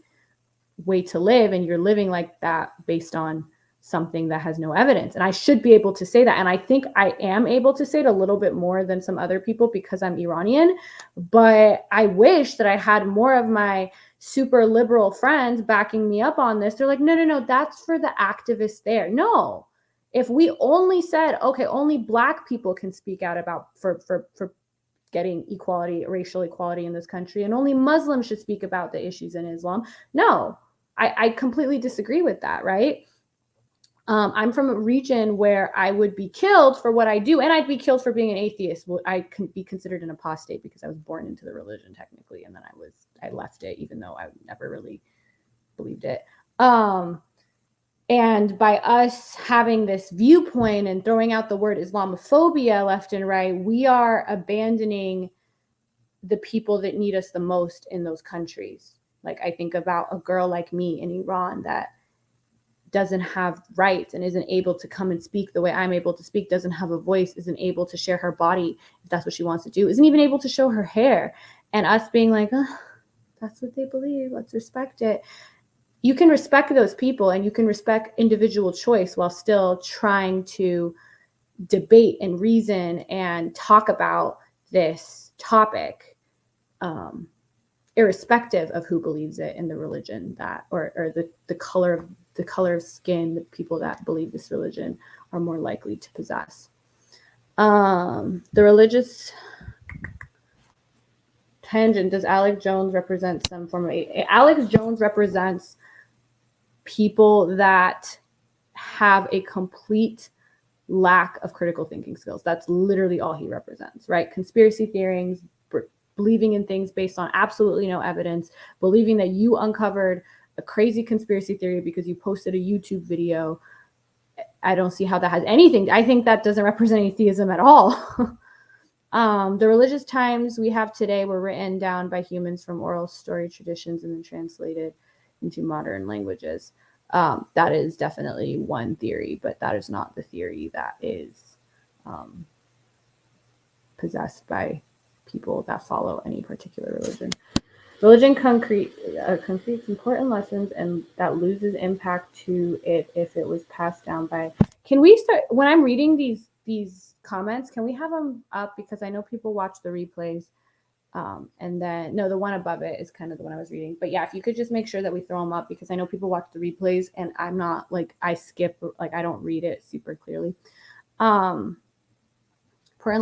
Speaker 1: way to live, and you're living like that based on something that has no evidence. And I should be able to say that. And I think I am able to say it a little bit more than some other people because I'm Iranian, but I wish that I had more of my super liberal friends backing me up on this. They're like, no, that's for the activists there. No, if we only said, okay, only Black people can speak out about for getting equality, racial equality in this country, and only Muslims should speak about the issues in Islam. No, I completely disagree with that, right? I'm from a region where I would be killed for what I do, and I'd be killed for being an atheist. Well, I can be considered an apostate because I was born into the religion technically, and then I left it, even though I never really believed it. And by us having this viewpoint and throwing out the word Islamophobia left and right, we are abandoning the people that need us the most in those countries. Like I think about a girl like me in Iran that doesn't have rights and isn't able to come and speak the way I'm able to speak, doesn't have a voice, isn't able to share her body if that's what she wants to do, isn't even able to show her hair. And us being like, oh, that's what they believe, let's respect it. You can respect those people and you can respect individual choice while still trying to debate and reason and talk about this topic, irrespective of who believes it in the religion that, or the color of skin, the people that believe this religion are more likely to possess. The religious tangent, does Alex Jones represent some form of... Alex Jones represents people that have a complete lack of critical thinking skills. That's literally all he represents, right? Conspiracy theories, believing in things based on absolutely no evidence, believing that you uncovered a crazy conspiracy theory because you posted a YouTube video, I don't see how that has anything. I think that doesn't represent atheism at all. The religious times we have today were written down by humans from oral story traditions and then translated into modern languages. That is definitely one theory, but that is not the theory that is possessed by people that follow any particular religion. Religion concretes important lessons and that loses impact to it if it was passed down by. Can we start when I'm reading these comments? Can we have them up because I know people watch the replays. And then no, the one above it is kind of the one I was reading. But yeah, if you could just make sure that we throw them up because I know people watch the replays and I'm not like I skip like I don't read it super clearly. Important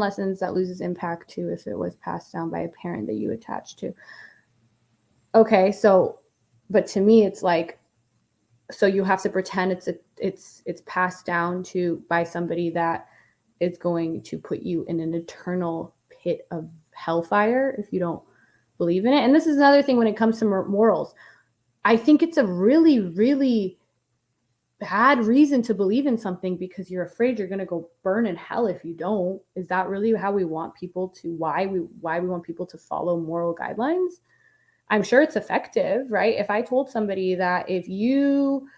Speaker 1: lessons that loses impact to if it was passed down by a parent that you attach to. Okay, so, but to me, it's like, so you have to pretend it's passed down to by somebody that is going to put you in an eternal pit of hellfire if you don't believe in it. And this is another thing when it comes to morals. I think it's a really, really bad reason to believe in something because you're afraid you're going to go burn in hell if you don't. Is that really how we want people to, why we want people to follow moral guidelines? I'm sure it's effective, right? If I told somebody that if you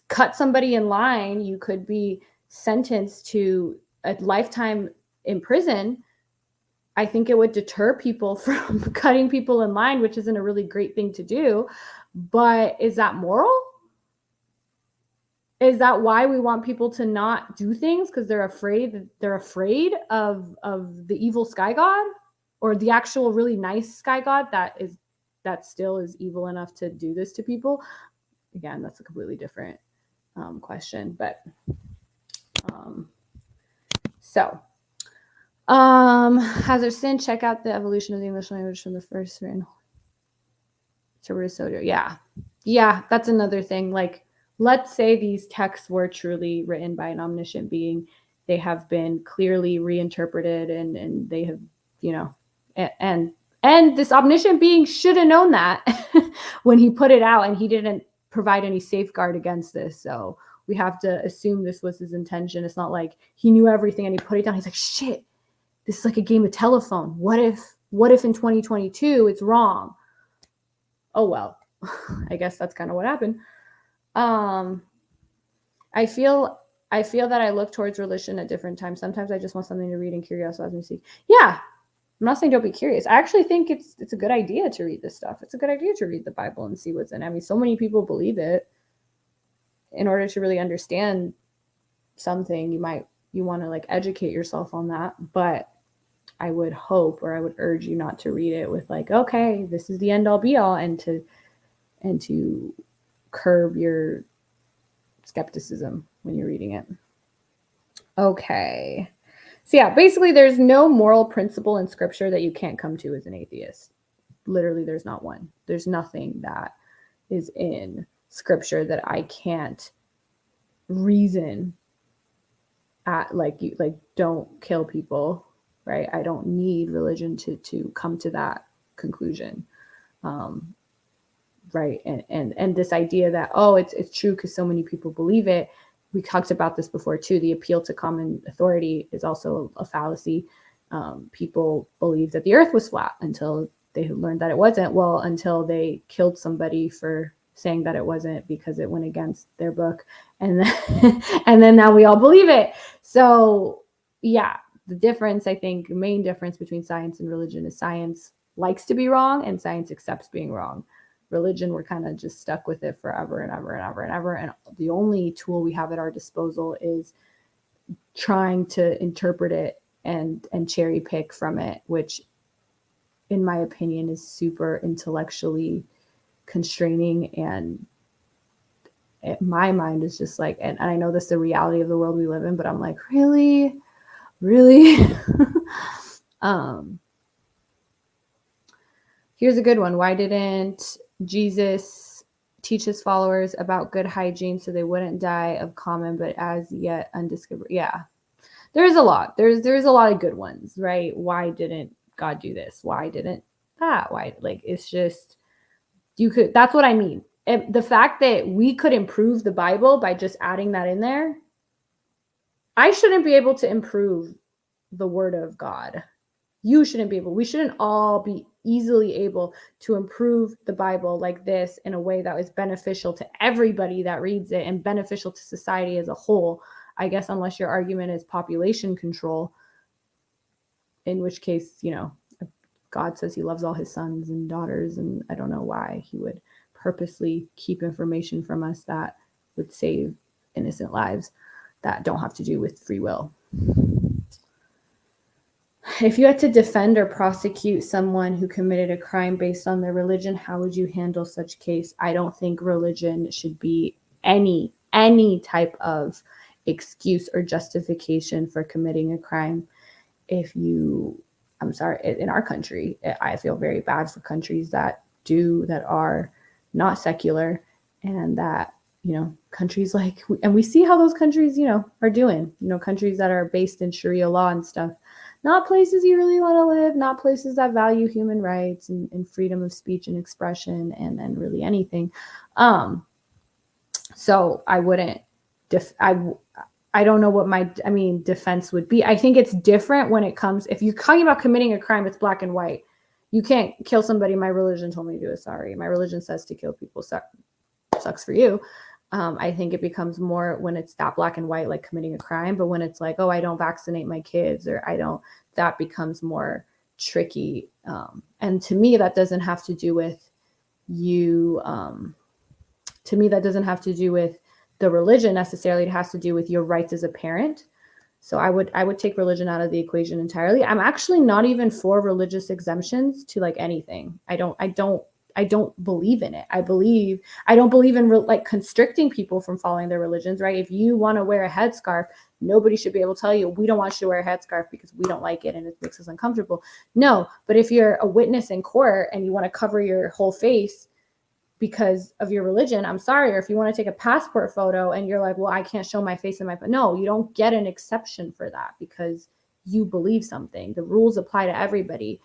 Speaker 1: cut somebody in line, you could be sentenced to a lifetime in prison, I think it would deter people from cutting people in line, which isn't a really great thing to do. But is that moral? Is that why we want people to not do things? Because they're afraid of the evil sky god or the actual really nice sky god that still is evil enough to do this to people? Again, that's a completely different question. But Hazard Sin, check out the evolution of the English language from the first written to Risotto. Yeah, that's another thing. Like, let's say these texts were truly written by an omniscient being. They have been clearly reinterpreted and they have, and this omniscient being should have known that when he put it out, and he didn't provide any safeguard against this. So we have to assume this was his intention. It's not like he knew everything and he put it down. He's like, shit, this is like a game of telephone. What if in 2022 it's wrong? Oh, well, I guess that's kind of what happened. I feel that I look towards religion at different times. Sometimes I just want something to read and curiosity allows me to see. Yeah, I'm not saying don't be curious. I actually think it's a good idea to read this stuff. It's a good idea to read the Bible and see what's in it. I mean, so many people believe it. In order to really understand something, you want to like educate yourself on that. But I would hope, or I would urge you not to read it with like, okay, this is the end all be all, and to curb your skepticism when you're reading it. Okay. So yeah, basically there's no moral principle in scripture that you can't come to as an atheist. Literally, there's not one. There's nothing that is in scripture that I can't reason at, like don't kill people, right? I don't need religion to come to that conclusion. Right. And this idea that, oh, it's true because so many people believe it. We talked about this before too. The appeal to common authority is also a fallacy. People believed that the earth was flat until they learned that it wasn't. Well, until they killed somebody for saying that it wasn't because it went against their book. And then, and then now we all believe it. So yeah, the difference, I think, the main difference between science and religion is science likes to be wrong and science accepts being wrong. Religion, we're kind of just stuck with it forever and ever and ever and ever. And the only tool we have at our disposal is trying to interpret it and cherry pick from it, which in my opinion is super intellectually constraining. And my mind is just like, and I know this is the reality of the world we live in, but I'm like, really? Here's a good one. Why didn't Jesus teach his followers about good hygiene so they wouldn't die of common but as yet undiscovered? Yeah, there's a lot. There's a lot of good ones, right? Why didn't God do this? Why didn't that? Why? Like, it's just, you could, that's what I mean. the fact that we could improve the Bible by just adding that in there, I shouldn't be able to improve the word of God. You shouldn't be able, we shouldn't all be easily able to improve the Bible like this in a way that is beneficial to everybody that reads it and beneficial to society as a whole. I guess unless your argument is population control, in which case, you know, God says he loves all his sons and daughters, and I don't know why he would purposely keep information from us that would save innocent lives that don't have to do with free will. If you had to defend or prosecute someone who committed a crime based on their religion, how would you handle such case? I don't think religion should be any type of excuse or justification for committing a crime. I'm sorry, in our country, I feel very bad for countries that are not secular, and that, you know, countries like, and we see how those countries, you know, are doing, you know, countries that are based in Sharia law and stuff, not places you really want to live, not places that value human rights and freedom of speech and expression and really anything. So I wouldn't, I don't know what defense would be. I think it's different when it comes, if you're talking about committing a crime, it's black and white. You can't kill somebody. My religion told me to do it. Sorry. My religion says to kill people. Sucks for you. I think it becomes more when it's that black and white, like committing a crime. But when it's like, oh, I don't vaccinate my kids, or that becomes more tricky. And to me, that doesn't have to do with you. To me, that doesn't have to do with the religion necessarily. It has to do with your rights as a parent. So I would take religion out of the equation entirely. I'm actually not even for religious exemptions to like anything. I don't believe in it. I don't believe in like constricting people from following their religions, right? If you want to wear a headscarf, nobody should be able to tell you, we don't want you to wear a headscarf because we don't like it and it makes us uncomfortable. No, but if you're a witness in court and you want to cover your whole face because of your religion, I'm sorry. Or if you want to take a passport photo and you're like, well, I can't show my face in my, no, you don't get an exception for that because you believe something. The rules apply to everybody.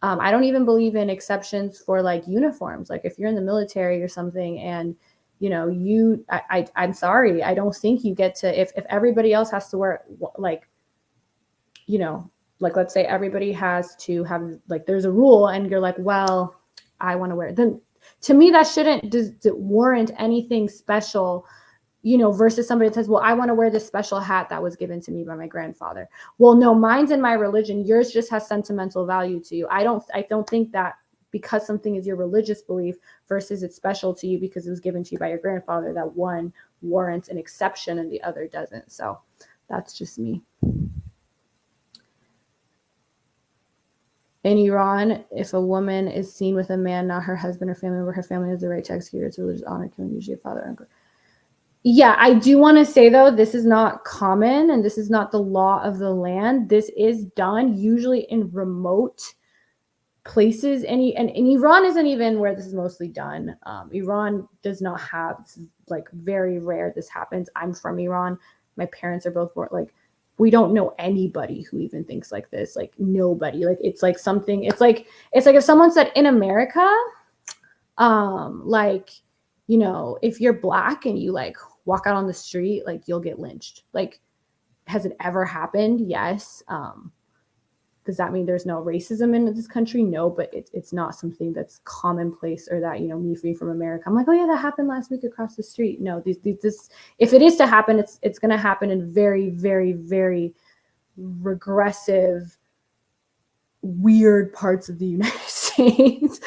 Speaker 1: I don't even believe in exceptions for like uniforms. Like if you're in the military or something and, you know, I'm sorry. I don't think you get to, if everybody else has to wear like, you know, like let's say everybody has to have, like there's a rule and you're like, well, I want to wear it. Then to me, that shouldn't warrant anything special, you know, versus somebody that says, well, I want to wear this special hat that was given to me by my grandfather. Well, no, mine's in my religion. Yours just has sentimental value to you. I don't think that because something is your religious belief versus it's special to you because it was given to you by your grandfather, that one warrants an exception and the other doesn't. So that's just me. In Iran, if a woman is seen with a man, not her husband or family member, her family has the right to execute its religious honor, killing usually a father or uncle. Yeah, I do want to say, though, this is not common and this is not the law of the land. This is done usually in remote places. And Iran isn't even where this is mostly done. Iran does not have, this is like very rare this happens. I'm from Iran. My parents are both born, like, we don't know anybody who even thinks like this, like nobody. Like it's like something, it's like if someone said in America, like, you know, if you're black and you like walk out on the street, like you'll get lynched. Like, has it ever happened? Yes. Does that mean there's no racism in this country? No, but it's not something that's commonplace, or that, you know, me from America, I'm like, oh yeah, that happened last week across the street. No, this, if it is to happen, it's going to happen in very, very, very regressive, weird parts of the United States,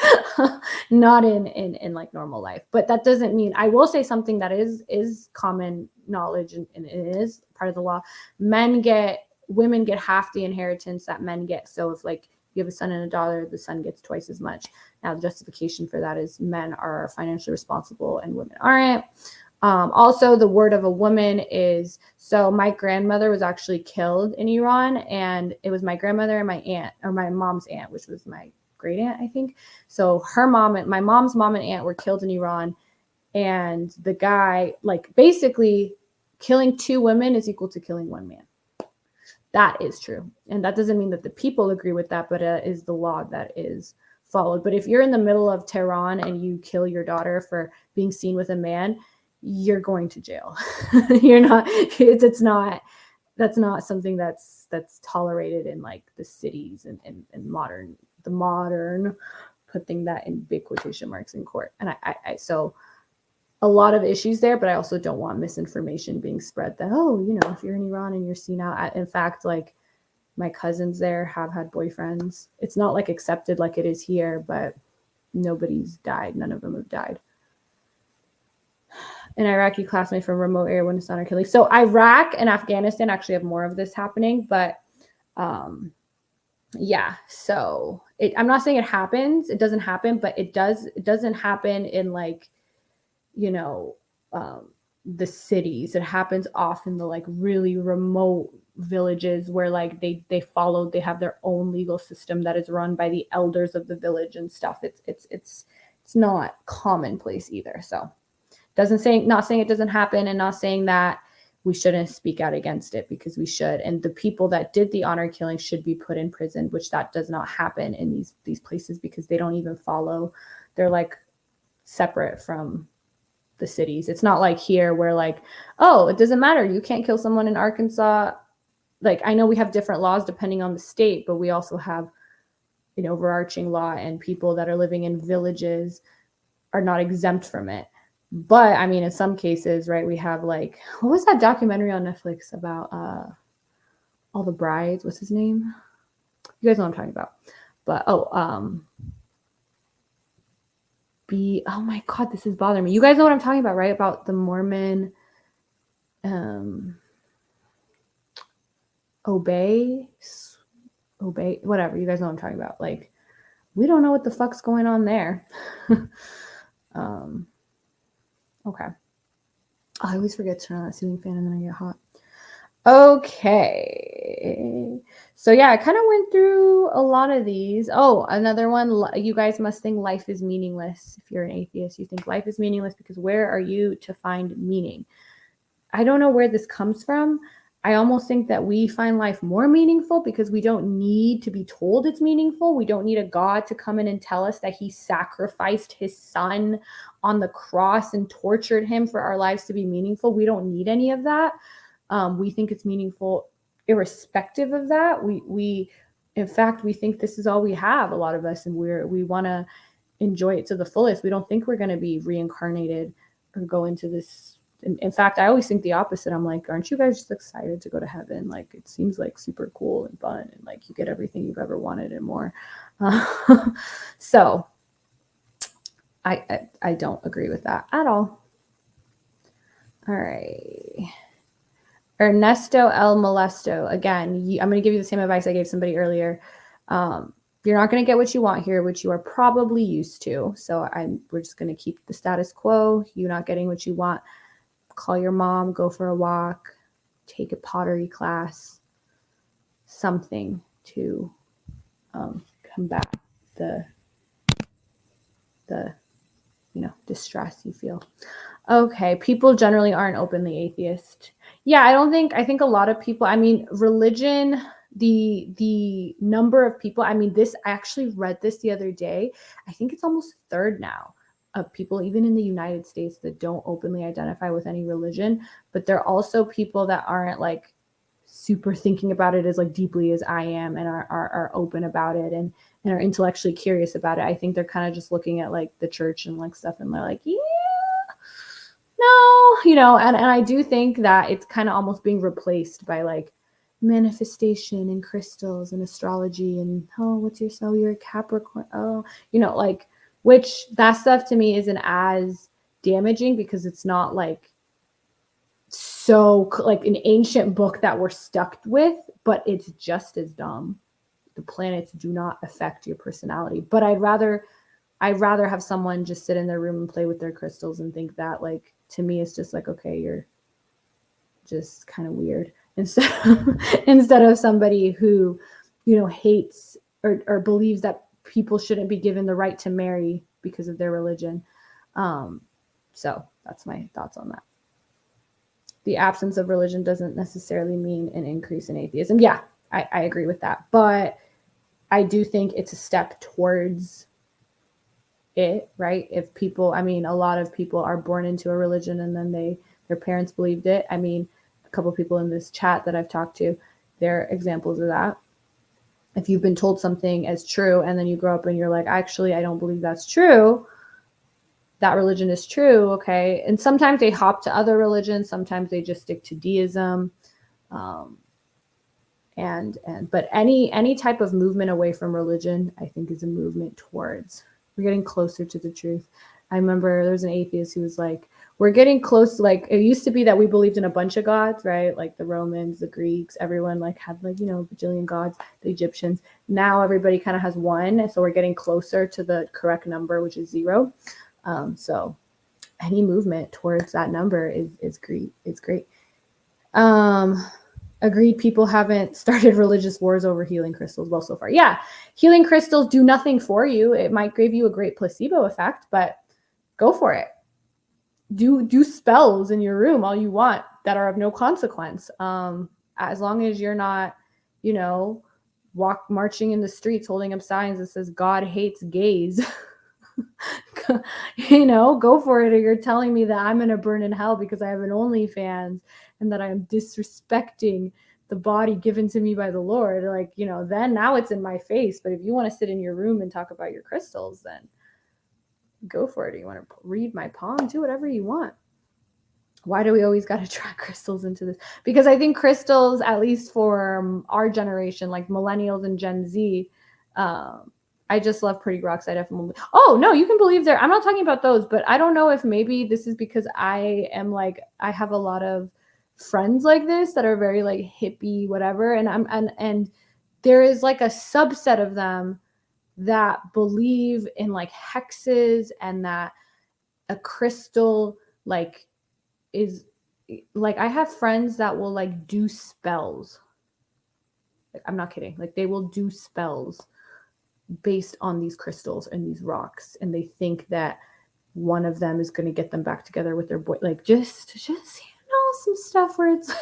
Speaker 1: not in like normal life. But that doesn't mean, I will say something that is common knowledge and it is part of the law. Women get half the inheritance that men get. So if like you have a son and a daughter, the son gets twice as much. Now the justification for that is men are financially responsible and women aren't. Also, the word of a woman is, so my grandmother was actually killed in Iran, and it was my grandmother and my aunt, or my mom's aunt, which was my great aunt, I think. So her mom and my mom's mom and aunt were killed in Iran, and the guy, like, basically killing two women is equal to killing one man. That is true. And that doesn't mean that the people agree with that, but is the law that is followed. But if you're in the middle of Tehran and you kill your daughter for being seen with a man, you're going to jail. You're not, it's not, that's not something that's tolerated in like the cities and the modern, putting that in big quotation marks, in court. And I so a lot of issues there, but I also don't want misinformation being spread that, oh, you know, if you're in Iran and you're seen out. In fact, like my cousins there have had boyfriends. It's not like accepted like it is here, but nobody's died. None of them have died. An Iraqi classmate from a remote area when it's not killing. So Iraq and Afghanistan actually have more of this happening, but yeah. So I'm not saying it happens. It doesn't happen, but it does. It doesn't happen in like, you know, the cities. It happens off in the like really remote villages where like they have their own legal system that is run by the elders of the village and stuff. It's not commonplace either. So not saying it doesn't happen, and not saying that we shouldn't speak out against it, because we should. And the people that did the honor killing should be put in prison, which that does not happen in these places, because they don't even follow. They're like separate from the cities. It's not like here where like, oh, it doesn't matter, you can't kill someone in Arkansas. Like, I know we have different laws depending on the state, but we also have an overarching law, and people that are living in villages are not exempt from it. But I mean, in some cases, right, we have like, what was that documentary on Netflix about all the brides? What's his name? You guys know what I'm talking about. But oh my God, this is bothering me. You guys know what I'm talking about, right? About the Mormon obey, whatever. You guys know what I'm talking about. Like, we don't know what the fuck's going on there. Okay. I always forget to turn on that ceiling fan and then I get hot. Okay. So yeah, I kind of went through a lot of these. Oh, another one. You guys must think life is meaningless. If you're an atheist, you think life is meaningless because where are you to find meaning? I don't know where this comes from. I almost think that we find life more meaningful because we don't need to be told it's meaningful. We don't need a God to come in and tell us that he sacrificed his son on the cross and tortured him for our lives to be meaningful. We don't need any of that. We think it's meaningful irrespective of that. In fact, we think this is all we have, a lot of us, and we want to enjoy it to the fullest. We don't think we're going to be reincarnated or go into this. In fact, I always think the opposite. I'm like, aren't you guys just excited to go to heaven? Like, it seems like super cool and fun, and like you get everything you've ever wanted and more. So I don't agree with that at all. All right. Ernesto El Molesto. Again, I'm going to give you the same advice I gave somebody earlier. You're not going to get what you want here, which you are probably used to. So we're just going to keep the status quo. You're not getting what you want. Call your mom, go for a walk, take a pottery class, something to combat the distress you feel. Okay, people generally aren't openly atheist. Yeah, I think a lot of people, I mean, religion, the number of people, I mean, I actually read this the other day. I think it's almost third now of people, even in the United States, that don't openly identify with any religion. But there are also people that aren't like super thinking about it as like deeply as I am, and are open about it and are intellectually curious about it. I think they're kind of just looking at like the church and like stuff, and they're like, yeah, no, and I do think that it's kind of almost being replaced by like manifestation and crystals and astrology and, oh, what's your soul? You're a Capricorn. Oh, like, which that stuff to me isn't as damaging because it's not like so like an ancient book that we're stuck with, but it's just as dumb. The planets do not affect your personality, but I'd rather have someone just sit in their room and play with their crystals and think that, like, to me, it's just like, okay, you're just kind of weird, instead of somebody who, hates or believes that people shouldn't be given the right to marry because of their religion. So that's my thoughts on that. The absence of religion doesn't necessarily mean an increase in atheism. Yeah, I agree with that. But I do think it's a step towards it, right? If people, I mean, a lot of people are born into a religion and then their parents believed it. I mean, a couple of people in this chat that I've talked to, they're examples of that. If you've been told something as true and then you grow up and you're like, actually, I don't believe that's true, that religion is true, okay? And sometimes they hop to other religions, sometimes they just stick to deism. But any type of movement away from religion, I think, is a movement towards, we're getting closer to the truth. I remember there was an atheist who was like, we're getting close. Like, it used to be that we believed in a bunch of gods, right? Like the Romans, the Greeks, everyone like had like, you know, a bajillion gods, the Egyptians. Now everybody kind of has one. So we're getting closer to the correct number, which is 0. So any movement towards that number is great. It's great. Agreed, people haven't started religious wars over healing crystals. Well, so far, yeah, healing crystals do nothing for you. It might give you a great placebo effect, but go for it. Do spells in your room all you want that are of no consequence. As long as you're not, you know, marching in the streets holding up signs that says God hates gays. You know, go for it. Or you're telling me that I'm going to burn in hell because I have an OnlyFans and that I'm disrespecting the body given to me by the Lord. Like, you know, then now it's in my face. But if you want to sit in your room and talk about your crystals, then go for it. Or you want to read my palm, do whatever you want. Why do we always got to drag crystals into this? Because I think crystals, at least for our generation, like millennials and Gen Z, I just love pretty rocks. I definitely. Oh no, you can believe there. I'm not talking about those, but I don't know if maybe this is because I am like, I have a lot of friends like this that are very like hippie, whatever, and there is like a subset of them that believe in like hexes and that a crystal like is like, I have friends that will like do spells. Like, I'm not kidding. Like they will do spells based on these crystals and these rocks, and they think that one of them is going to get them back together with their boy. Like just you know, some stuff where it's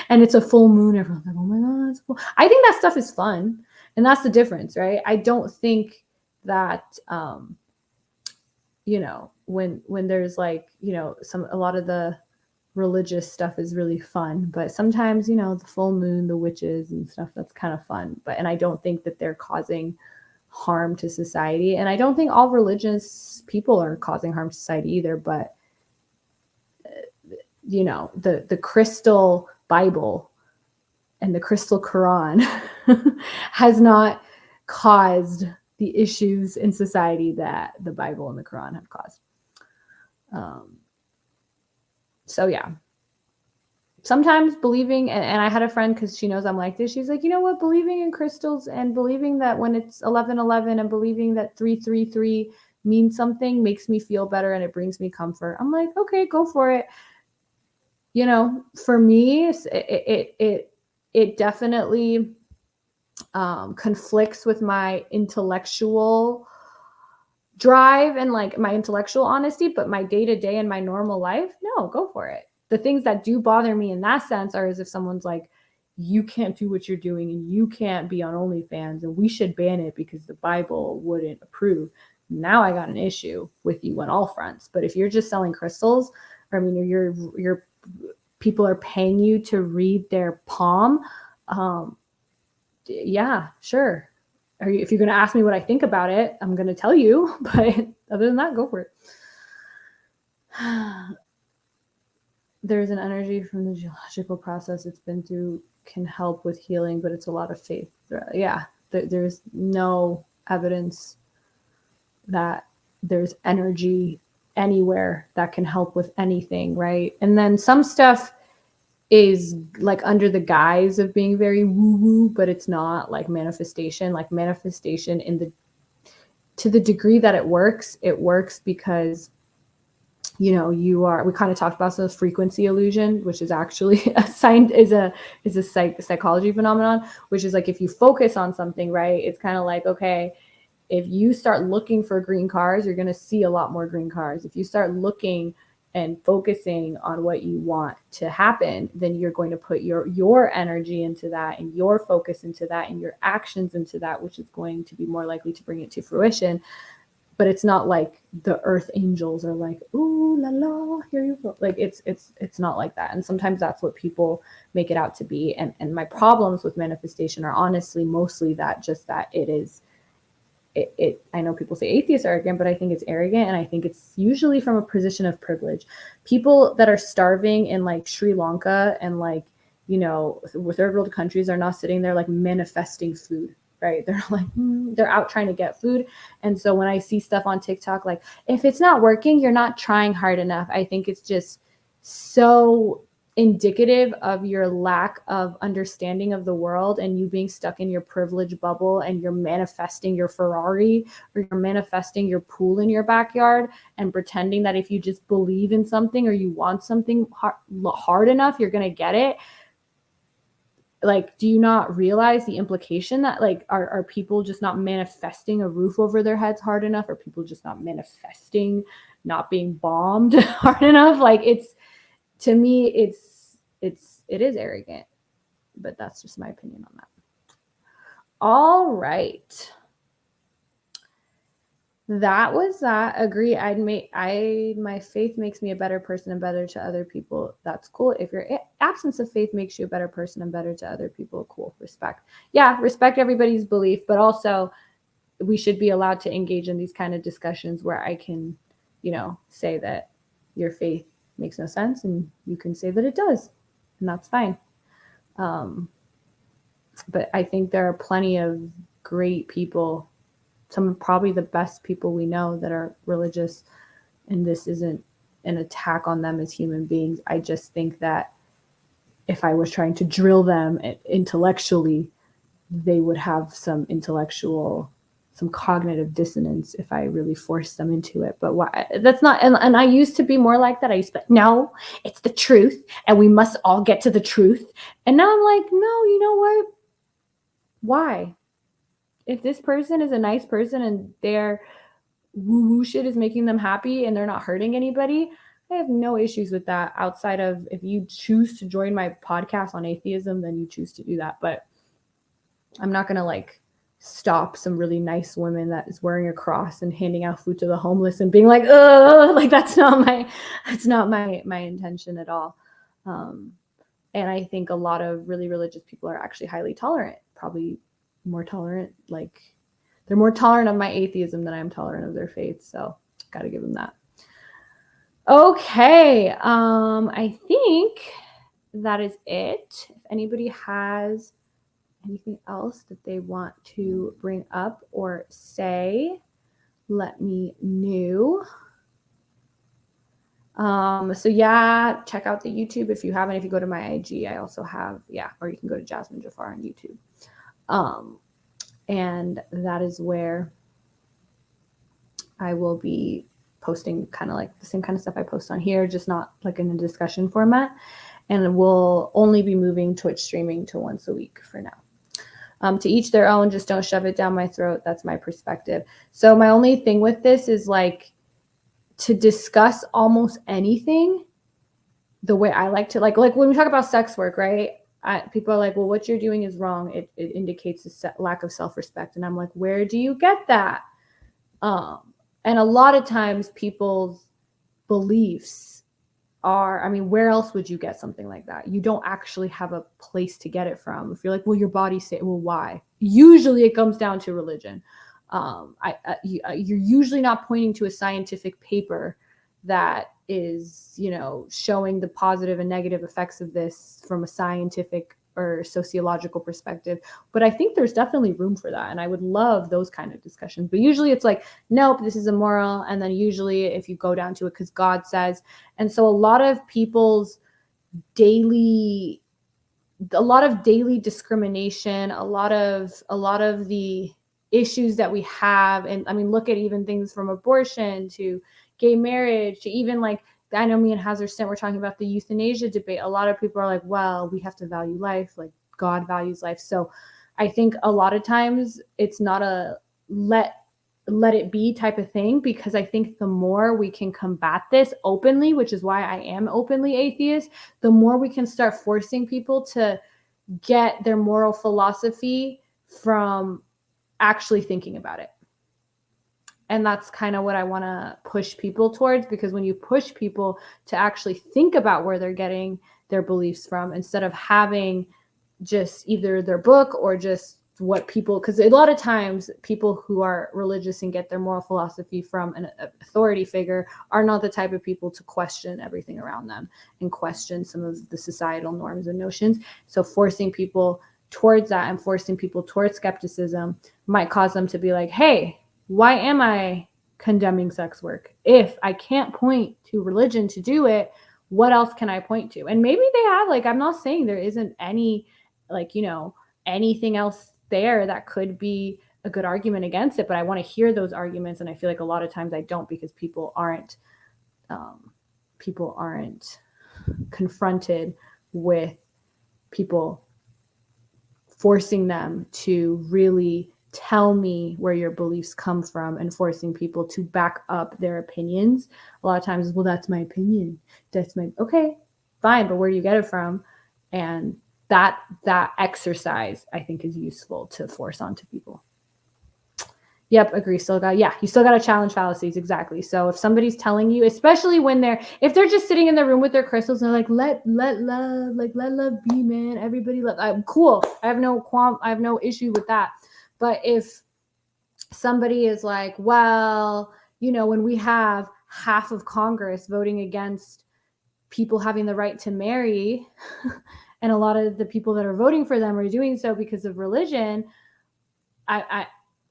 Speaker 1: and it's a full moon. Everyone's like, oh my god, it's full. I think that stuff is fun, and that's the difference, right? I don't think that you know, when there's like, you know, a lot of the religious stuff is really fun, but sometimes, you know, the full moon, the witches and stuff, that's kind of fun. And I don't think that they're causing harm to society, and I don't think all religious people are causing harm to society either. But you know, the crystal Bible and the crystal Quran has not caused the issues in society that the Bible and the Quran have caused. So yeah, sometimes believing, and I had a friend, because she knows I'm like this, she's like, you know what, believing in crystals and believing that when it's 11/11 and believing that 333 means something makes me feel better and it brings me comfort. I'm like, okay, go for it. You know, for me, it definitely conflicts with my intellectual drive and like my intellectual honesty, but my day-to-day and my normal life, no, go for it. The things that do bother me in that sense are as if someone's like, you can't do what you're doing and you can't be on OnlyFans and we should ban it because the Bible wouldn't approve. Now I got an issue with you on all fronts. But if you're just selling crystals, or I mean, your people are paying you to read their palm, yeah, sure. If you're going to ask me what I think about it, I'm going to tell you. But other than that, go for it. There's an energy from the geological process it's been through can help with healing, but it's a lot of faith. Yeah, there's no evidence that there's energy anywhere that can help with anything, right? And then some stuff is like under the guise of being very woo-woo, but it's not, like manifestation. Like manifestation to the degree that it works because, you know, we kind of talked about the frequency illusion, which is actually a psychology phenomenon, which is like, if you focus on something, right, it's kind of like, okay, if you start looking for green cars, you're going to see a lot more green cars. If you start looking and focusing on what you want to happen, then you're going to put your energy into that and your focus into that and your actions into that, which is going to be more likely to bring it to fruition. but it's not like the earth angels are like, ooh la la, here you go. Like it's not like that. And sometimes that's what people make it out to be. And my problems with manifestation are honestly mostly that, just that it is I know people say atheists are arrogant, but I think it's arrogant, and I think it's usually from a position of privilege. People that are starving in like Sri Lanka and like, you know, third world countries are not sitting there like manifesting food, right? They're like, they're out trying to get food. And so when I see stuff on TikTok, like, if it's not working, you're not trying hard enough. I think it's just so indicative of your lack of understanding of the world and you being stuck in your privilege bubble, and you're manifesting your Ferrari or you're manifesting your pool in your backyard and pretending that if you just believe in something or you want something hard enough, you're going to get it. Like, do you not realize the implication that like are people just not manifesting a roof over their heads hard enough? Are people just not manifesting not being bombed hard enough? Like, it's, to me, it is arrogant, but that's just my opinion on that. All right. That was that. Agree. My faith makes me a better person and better to other people. That's cool. If your absence of faith makes you a better person and better to other people, cool. Respect. Yeah, respect everybody's belief, but also we should be allowed to engage in these kind of discussions where I can, you know, say that your faith makes no sense and you can say that it does, and that's fine. But I think there are plenty of great people, some of probably the best people we know, that are religious, and this isn't an attack on them as human beings. I just think that if I was trying to drill them intellectually, they would have some cognitive dissonance if I really forced them into it. But why? That's not, and I used to be more like that. I used to be, no, it's the truth and we must all get to the truth. And now I'm like, no, you know what? Why? If this person is a nice person and their woo-woo shit is making them happy and they're not hurting anybody, I have no issues with that. Outside of, if you choose to join my podcast on atheism, then you choose to do that. But I'm not going to like stop some really nice woman that is wearing a cross and handing out food to the homeless and being like, like that's not my intention at all. And I think a lot of really religious people are actually highly tolerant, probably more tolerant. Like, they're more tolerant of my atheism than I'm tolerant of their faith. So got to give them that. Okay. I think that is it. If anybody has anything else that they want to bring up or say, let me know. So yeah, check out the YouTube if you haven't. If you go to my IG, I also have, or you can go to Jazmen Jafar on YouTube. And that is where I will be posting kind of like the same kind of stuff I post on here, just not like in a discussion format. And we'll only be moving Twitch streaming to once a week for now. To each their own, just don't shove it down my throat. That's my perspective. So my only thing with this is like, to discuss almost anything the way I like to, like when we talk about sex work, right? People are like, well, what you're doing is wrong. It indicates a lack of self-respect. And I'm like, where do you get that? And a lot of times people's beliefs are, I mean, where else would you get something like that? You don't actually have a place to get it from. If you're like, well, your body say, well, why? Usually it comes down to religion. You're usually not pointing to a scientific paper that is, showing the positive and negative effects of this from a scientific or sociological perspective. But I think there's definitely room for that. And I would love those kind of discussions. But usually it's like, nope, this is immoral. And then usually if you go down to it, because God says. And so a lot of people's daily discrimination, a lot of the issues that we have. And I mean, look at even things from abortion to gay marriage to even like, I know me and Hazard Stent were talking about the euthanasia debate. A lot of people are like, well, we have to value life, like God values life. So I think a lot of times it's not a let it be type of thing, because I think the more we can combat this openly, which is why I am openly atheist, the more we can start forcing people to get their moral philosophy from actually thinking about it. And that's kind of what I want to push people towards, because when you push people to actually think about where they're getting their beliefs from, instead of having just either their book or just what people, because a lot of times people who are religious and get their moral philosophy from an authority figure are not the type of people to question everything around them and question some of the societal norms and notions. So forcing people towards that and forcing people towards skepticism might cause them to be like, hey, why am I condemning sex work? If I can't point to religion to do it, what else can I point to? And maybe they have, like, I'm not saying there isn't any, like, you know, anything else there that could be a good argument against it, but I want to hear those arguments. And I feel like a lot of times I don't, because people aren't confronted with people forcing them to really tell me where your beliefs come from, and forcing people to back up their opinions. A lot of times, well, that's my opinion. That's my, okay, fine, but where do you get it from? And that exercise, I think, is useful to force onto people. Yep, agree. You still got to challenge fallacies. Exactly. So if somebody's telling you, especially when if they're just sitting in the room with their crystals and they're like, let love be, man. Everybody love. I'm cool. I have no issue with that. But if somebody is like, well, you know, when we have half of Congress voting against people having the right to marry, and a lot of the people that are voting for them are doing so because of religion,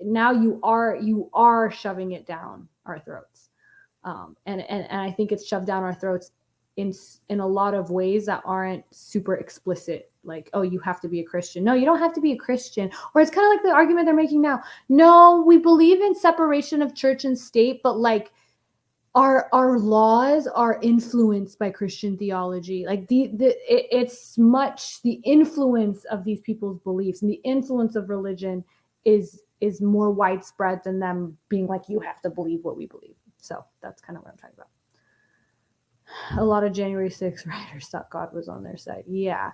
Speaker 1: now you are shoving it down our throats. And I think it's shoved down our throats in a lot of ways that aren't super explicit. Like, oh, you have to be a Christian. No, you don't have to be a Christian. Or it's kind of like the argument they're making now. No, we believe in separation of church and state, but like our laws are influenced by Christian theology. Like it's much the influence of these people's beliefs, and the influence of religion is more widespread than them being like, you have to believe what we believe. So that's kind of what I'm talking about. A lot of January 6th writers thought God was on their side. Yeah.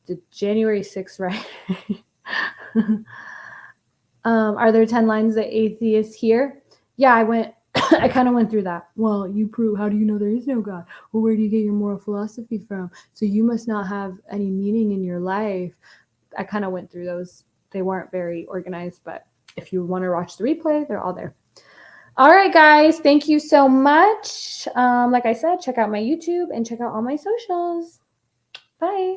Speaker 1: The January 6th writers. Are there 10 lines that atheists hear? Yeah, I kind of went through that. Well, you prove, how do you know there is no God? Well, where do you get your moral philosophy from? So you must not have any meaning in your life. I kind of went through those. They weren't very organized, but if you want to watch the replay, they're all there. All right, guys. Thank you so much. Like I said, check out my YouTube and check out all my socials. Bye.